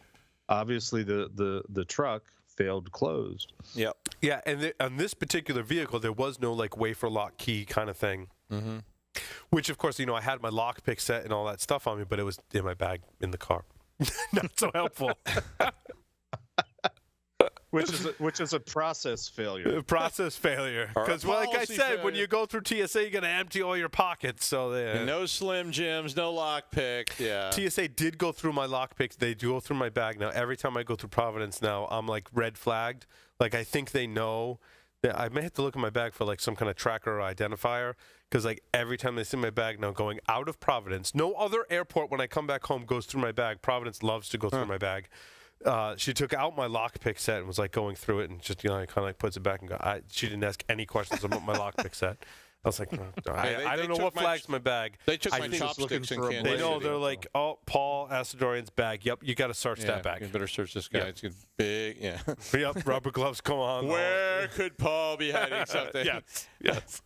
Obviously, the truck failed closed. Yep. Yeah, and on this particular vehicle, there was no like wafer lock key kind of thing. Mm-hmm. Which, of course, I had my lockpick set and all that stuff on me, but it was in my bag in the car. Not so helpful. Which is a process failure. Process failure. Because, like I said, when you go through TSA, you're going to empty all your pockets. So no Slim Jims, no lockpick. Yeah. TSA did go through my lockpicks. They do go through my bag now. Every time I go through Providence now, I'm like red flagged. Like I think they know. I may have to look in my bag for like some kind of tracker or identifier because like every time they see my bag now going out of Providence, no other airport when I come back home goes through my bag. Providence loves to go through my bag. She took out my lockpick set and was like going through it and just kind of like puts it back and go. She didn't ask any questions about my lockpick set. I was like, I don't know what flags my bag. They took my chopsticks and candy. They know. They're like, oh, Paul Asadorian's bag. Yep, you got to search that bag. You better search this guy. It's big. Yeah. Yep, rubber gloves. Come on. Where could Paul be hiding something? Yes.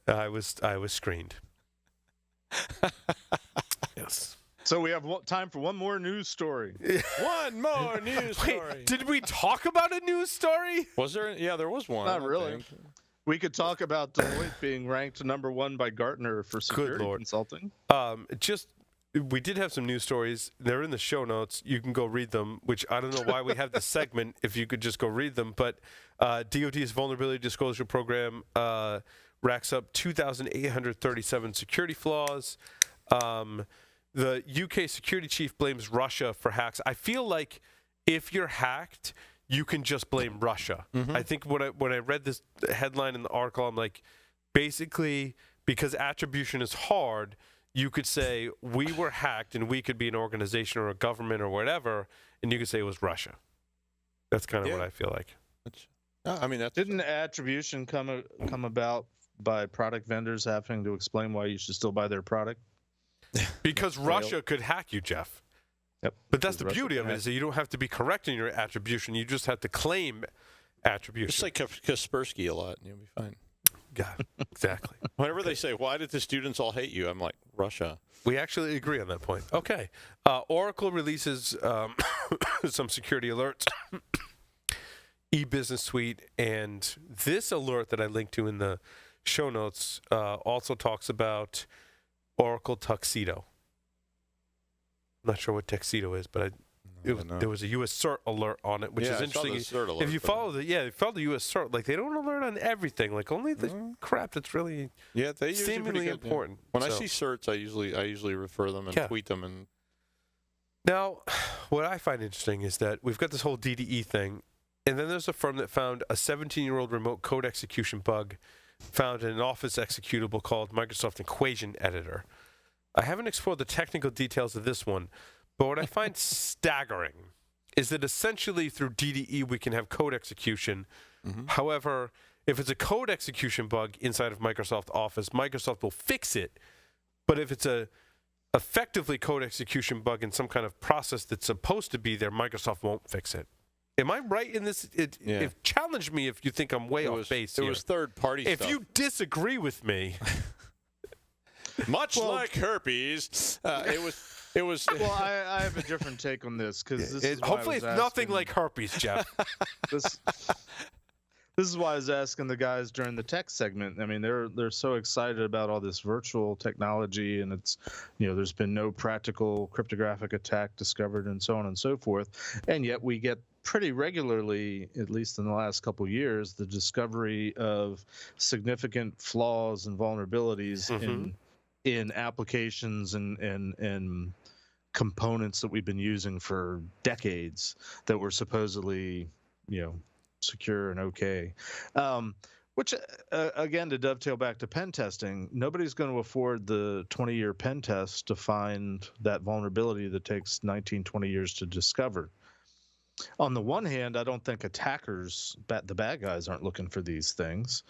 I was screened. Yes. So we have time for one more news story. One more news story. Wait, did we talk about a news story? Was there? Yeah, there was one. Not really. We could talk about Deloitte being ranked #1 by Gartner for security consulting. We did have some news stories. They're in the show notes. You can go read them, which I don't know why we have this segment if you could just go read them. But DoD's Vulnerability Disclosure Program racks up 2,837 security flaws. The UK security chief blames Russia for hacks. I feel like if you're hacked, you can just blame Russia. Mm-hmm. I think when I read this headline in the article, I'm like, basically, because attribution is hard, you could say we were hacked and we could be an organization or a government or whatever, and you could say it was Russia. That's kind of what I feel like. Didn't attribution come about by product vendors having to explain why you should still buy their product? Because Russia could hack you, Jeff. Yep. But that's the beauty of it, is that you don't have to be correct in your attribution. You just have to claim attribution. Just like Kaspersky a lot, and you'll be fine. Yeah, exactly. Whenever they say, why did the students all hate you? I'm like, Russia. We actually agree on that point. Okay. Oracle releases some security alerts, e-business suite, and this alert that I linked to in the show notes also talks about Oracle Tuxedo. I'm not sure what Tuxedo is, but there was a U.S. CERT alert on it, which is interesting. If you follow the U.S. CERT, like they don't alert on everything, like only the crap that's really seemingly important. When I see certs, I usually refer them and tweet them. And now, what I find interesting is that we've got this whole DDE thing, and then there's a firm that found a 17-year-old remote code execution bug found in an Office executable called Microsoft Equation Editor. I haven't explored the technical details of this one, but what I find staggering is that essentially through DDE we can have code execution. Mm-hmm. However, if it's a code execution bug inside of Microsoft Office, Microsoft will fix it. But if it's a effectively code execution bug in some kind of process that's supposed to be there, Microsoft won't fix it. Am I right in this? Challenge me if you think I'm way off base here. It was third-party stuff. If you disagree with me... Much like herpes, it was. Well, I have a different take on this because hopefully it's nothing like herpes, Jeff. This is why I was asking the guys during the tech segment. I mean, they're so excited about all this virtual technology, and it's there's been no practical cryptographic attack discovered, and so on and so forth. And yet we get pretty regularly, at least in the last couple of years, the discovery of significant flaws and vulnerabilities in applications and components that we've been using for decades that were supposedly, secure and okay. Which, again, to dovetail back to pen testing, nobody's going to afford the 20-year pen test to find that vulnerability that takes 19, 20 years to discover. On the one hand, I don't think attackers, the bad guys, aren't looking for these things.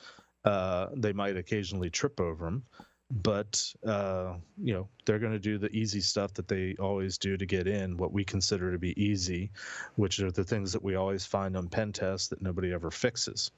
They might occasionally trip over them, but they're going to do the easy stuff that they always do to get in, what we consider to be easy, which are the things that we always find on pen tests that nobody ever fixes.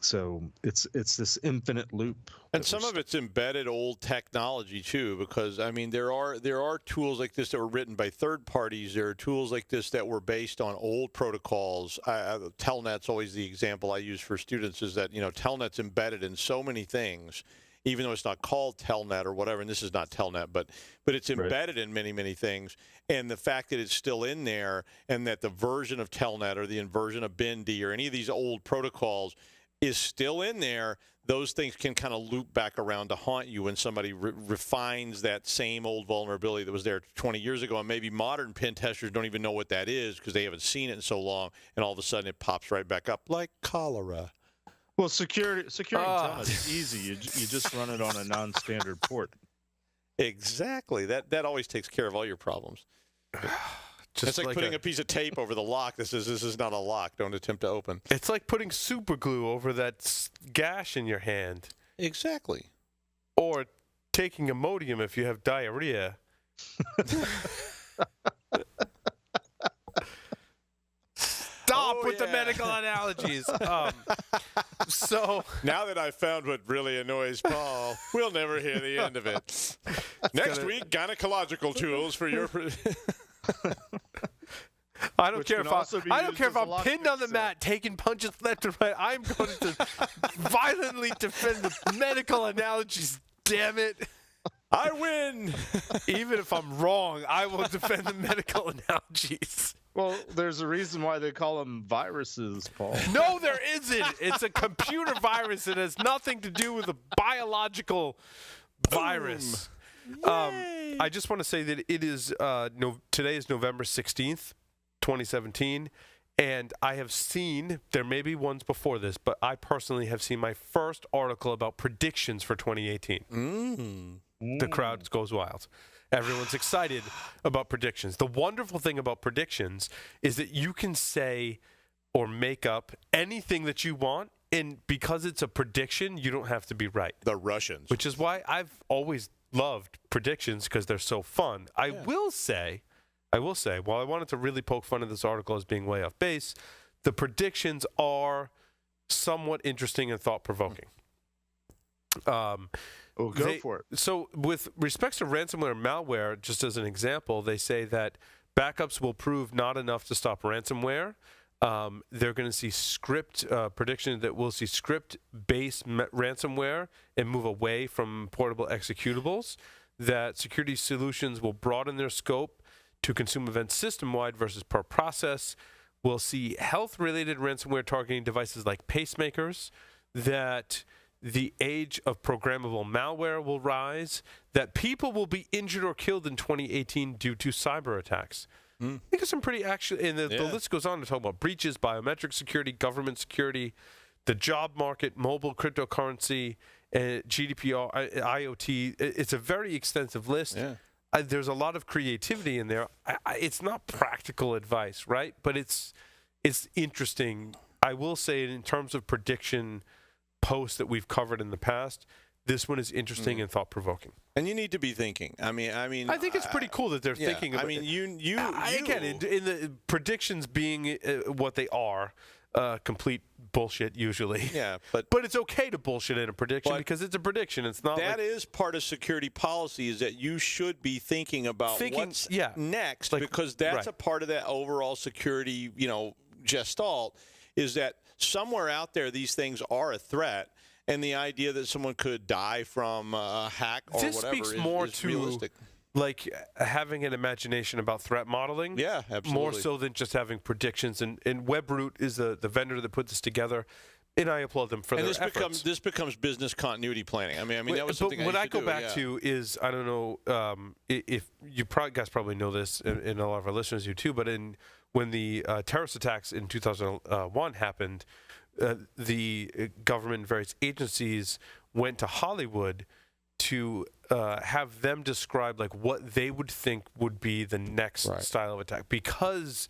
So it's this infinite loop. And some of it's embedded old technology too, because I mean there are tools like this that were written by third parties. There are tools like this that were based on old protocols. Telnet's always the example I use for students, is that Telnet's embedded in so many things, even though it's not called Telnet or whatever. And this is not Telnet, but it's embedded in many things. And the fact that it's still in there, and that the version of Telnet or the version of BIND or any of these old protocols is still in there, those things can kind of loop back around to haunt you when somebody refines that same old vulnerability that was there 20 years ago. And maybe modern pen testers don't even know what that is because they haven't seen it in so long, and all of a sudden it pops right back up like cholera. Well, securing Telnet is easy. You just run it on a non-standard port. Exactly. That always takes care of all your problems. It's like putting a piece of tape over the lock that says this is not a lock. Don't attempt to open. It's like putting super glue over that gash in your hand. Exactly. Or taking Imodium if you have diarrhea. Stop with the medical analogies. So now that I've found what really annoys Paul, we'll never hear the end of it. Next week, gynecological tools for your... I don't care if I'm pinned on the mat taking punches left and right. I'm going to violently defend the medical analogies. Damn it. I win. Even if I'm wrong, I will defend the medical analogies. Well, there's a reason why they call them viruses, Paul. No, there isn't. It's a computer virus. It has nothing to do with a biological virus. I just want to say that it is today is November 16th, 2017, and I have seen, there may be ones before this, but I personally have seen my first article about predictions for 2018. The crowd goes wild. Everyone's excited about predictions. The wonderful thing about predictions is that you can say or make up anything that you want, and because it's a prediction, you don't have to be right. The Russians. Which is why I've always loved predictions, because they're so fun. I will say, while I wanted to really poke fun at this article as being way off base, the predictions are somewhat interesting and thought-provoking. Go for it. So with respects to ransomware and malware, just as an example, they say that backups will prove not enough to stop ransomware. They're going to see prediction that we'll see script-based ransomware and move away from portable executables, that security solutions will broaden their scope to consume events system-wide versus per process. We'll see health-related ransomware targeting devices like pacemakers, that the age of programmable malware will rise, that people will be injured or killed in 2018 due to cyber attacks. I think there's some pretty and the list goes on to talk about breaches, biometric security, government security, the job market, mobile cryptocurrency, GDPR, IoT. It's a very extensive list. Yeah. There's a lot of creativity in there. It's not practical advice, right? But it's interesting. I will say, in terms of prediction posts that we've covered in the past, this one is interesting and thought-provoking. And you need to be thinking. I think it's pretty cool that they're thinking about it. Again, in the predictions being what they are, complete bullshit usually. Yeah, but it's okay to bullshit in a prediction because it's a prediction. It's not. That is part of security policy, is that you should be thinking about what's next, because that's a part of that overall security, gestalt, is that somewhere out there these things are a threat. And the idea that someone could die from a hack or this whatever speaks more is to realistic. Like having an imagination about threat modeling. Yeah, absolutely. More so than just having predictions. And WebRoot is the vendor that put this together. And I applaud them for their efforts. This becomes business continuity planning. I mean that was something. But what I go back to is, I don't know if you guys probably know this, and a lot of our listeners do too. But when the terrorist attacks in 2001 happened, the government and various agencies went to Hollywood to have them describe what they would think would be the next style of attack, because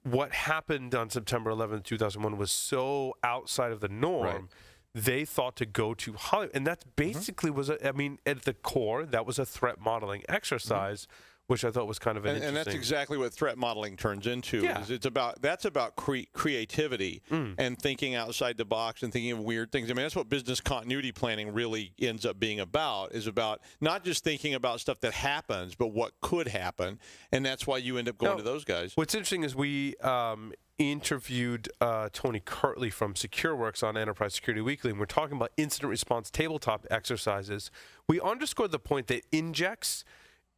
what happened on September 11th, 2001 was so outside of the norm they thought to go to Hollywood. And that's basically at the core, that was a threat modeling exercise, which I thought was kind of an interesting. And that's exactly what threat modeling turns into. Yeah. Is that's about creativity and thinking outside the box and thinking of weird things. I mean, that's what business continuity planning really ends up being about, is about not just thinking about stuff that happens, but what could happen. And that's why you end up going to those guys. What's interesting is we interviewed Tony Kirtley from SecureWorks on Enterprise Security Weekly, and we're talking about incident response tabletop exercises. We underscored the point that injects,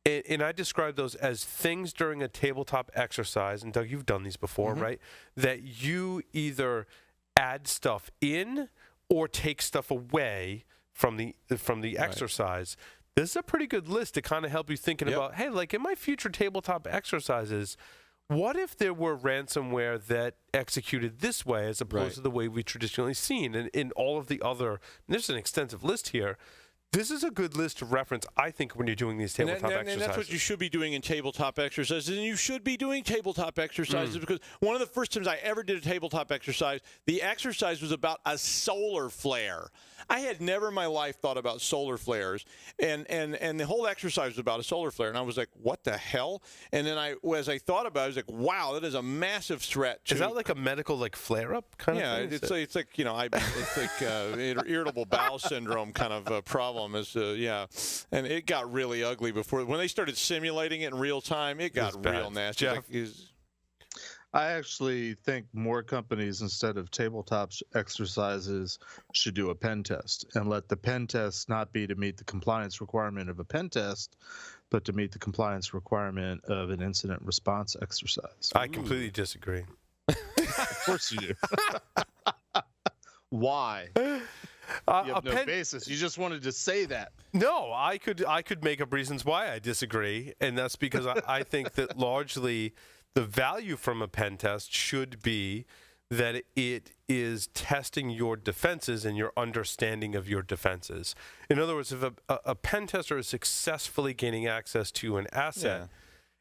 and I describe those as things during a tabletop exercise, and Doug, you've done these before, right? That you either add stuff in or take stuff away from the exercise. This is a pretty good list to kind of help you thinking about, hey, like in my future tabletop exercises, what if there were ransomware that executed this way as opposed to the way we've traditionally seen? And in all of the other, there's an extensive list here. This is a good list to reference, I think, when you're doing these tabletop exercises. And that's what you should be doing in tabletop exercises. And you should be doing tabletop exercises because one of the first times I ever did a tabletop exercise, the exercise was about a solar flare. I had never in my life thought about solar flares, and the whole exercise was about a solar flare. And I was like, what the hell? And then as I thought about it, I was like, wow, that is a massive threat. Is that like a medical flare-up kind of thing? Yeah, it's like irritable bowel syndrome kind of problem. And it got really ugly when they started simulating it in real time. It got real nasty. Jeff? I actually think more companies, instead of tabletop exercises, should do a pen test and let the pen test not be to meet the compliance requirement of a pen test, but to meet the compliance requirement of an incident response exercise. I completely disagree. Of course you do. Why? You have no basis. You just wanted to say that. No, I could make up reasons why I disagree, and that's because I think that largely the value from a pen test should be that it is testing your defenses and your understanding of your defenses. In other words, if a pen tester is successfully gaining access to an asset,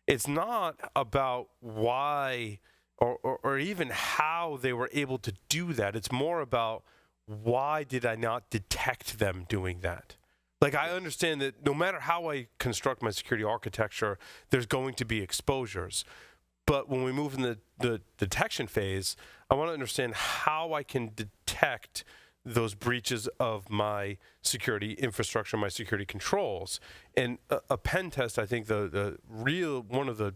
it's not about why or even how they were able to do that. It's more about why did I not detect them doing that? Like, I understand that no matter how I construct my security architecture, there's going to be exposures. But when we move in the detection phase, I want to understand how I can detect those breaches of my security infrastructure, my security controls. And a pen test, I think the real one of the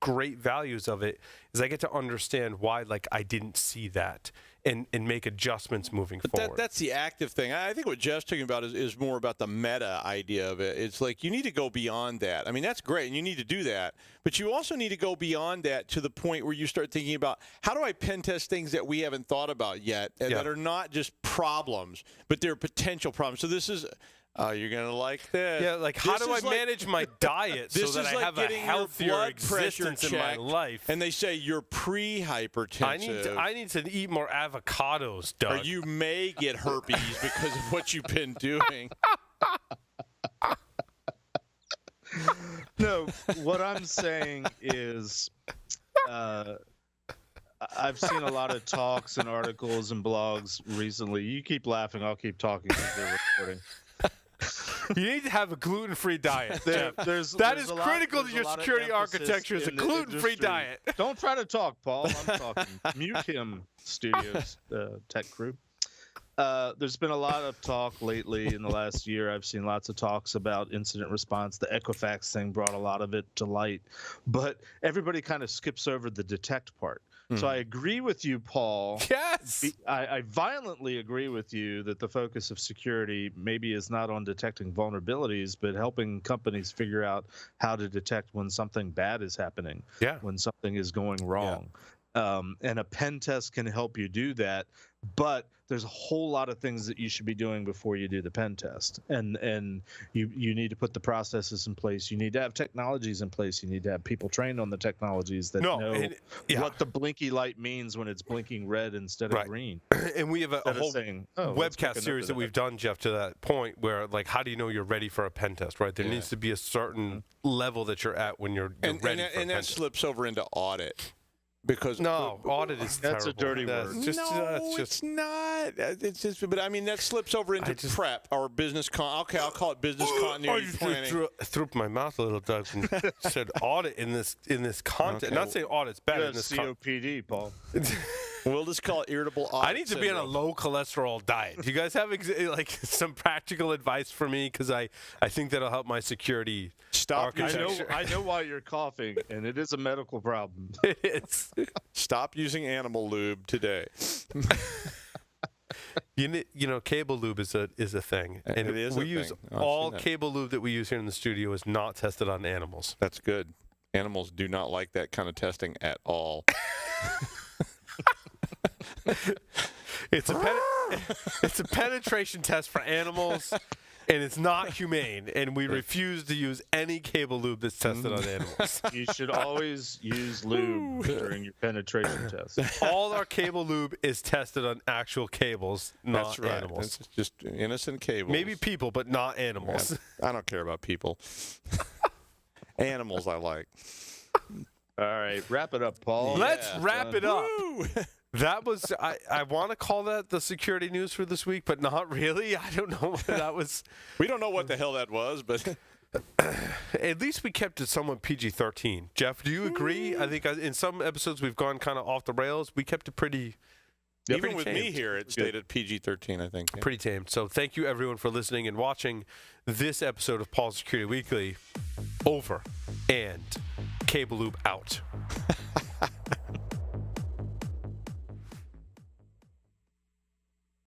great values of it is I get to understand why, like, I didn't see that and make adjustments moving forward. That's the active thing. I think what Jeff's talking about is more about the meta idea of it. It's like you need to go beyond that. I mean, that's great, and you need to do that. But you also need to go beyond that to the point where you start thinking about, how do I pen test things that we haven't thought about yet and that are not just problems, but they're potential problems. So this is... Oh, you're going to like this. Yeah, like, how do I manage my diet so that I have a healthier existence in my life? And they say you're pre-hypertensive. I need to eat more avocados, Doug. Or you may get herpes because of what you've been doing. No, what I'm saying is I've seen a lot of talks and articles and blogs recently. You keep laughing, I'll keep talking because they're recording. You need to have a gluten-free diet. That is critical to your security architecture, is a gluten-free diet. Don't try to talk, Paul. I'm talking. Mute him, studios, tech crew. There's been a lot of talk lately in the last year. I've seen lots of talks about incident response. The Equifax thing brought a lot of it to light. But everybody kind of skips over the detect part. So I agree with you, Paul. Yes. I violently agree with you that the focus of security maybe is not on detecting vulnerabilities, but helping companies figure out how to detect when something bad is happening, when something is going wrong. And a pen test can help you do that. But there's a whole lot of things that you should be doing before you do the pen test. And you need to put the processes in place. You need to have technologies in place. You need to have people trained on the technologies that know what the blinky light means when it's blinking red instead of green. And we have a whole webcast series that we've done, Jeff, to that point where, like, how do you know you're ready for a pen test, right? There needs to be a certain level that you're at when you're ready for a pen test. And that slips over into audit. because No, audit is That's terrible. a dirty That's word. Just, it's not. It's just, but I mean that slips over into prep or business okay, I'll call it business continuity planning. threw up my mouth a little, Doug, and said audit in this content. Okay. Not saying audit's bad You in this COPD, Paul. We'll just call it irritable audit I need to be on a low cholesterol diet. Do you guys have like some practical advice for me? Because I think that'll help my security. Stop. I know why you're coughing, and it is a medical problem. It's Stop using animal lube today. you know cable lube is a thing, and it is we a use thing. I've all seen that. cable lube that we use here in the studio is not tested on animals. That's good. Animals do not like that kind of testing at all. It's a penetration test for animals, and it's not humane. And we refuse to use any cable lube that's tested on animals. You should always use lube during your penetration test. All our cable lube is tested on actual cables, not That's right. animals. It's just innocent cables. Maybe people, but not animals. I don't care about people. Animals I like. All right, wrap it up, Paul. Let's wrap it up. Woo! That was, I want to call that the security news for this week, but not really. I don't know what that was. We don't know what the hell that was, but At least we kept it somewhat PG-13. Jeff, do you agree? I think in some episodes we've gone kind of off the rails. We kept it pretty even with me tamed. here, it stayed at PG-13, I think. Yeah. Pretty tame. So thank you, everyone, for listening and watching this episode of Paul's Security Weekly. Over and Cable Loop out.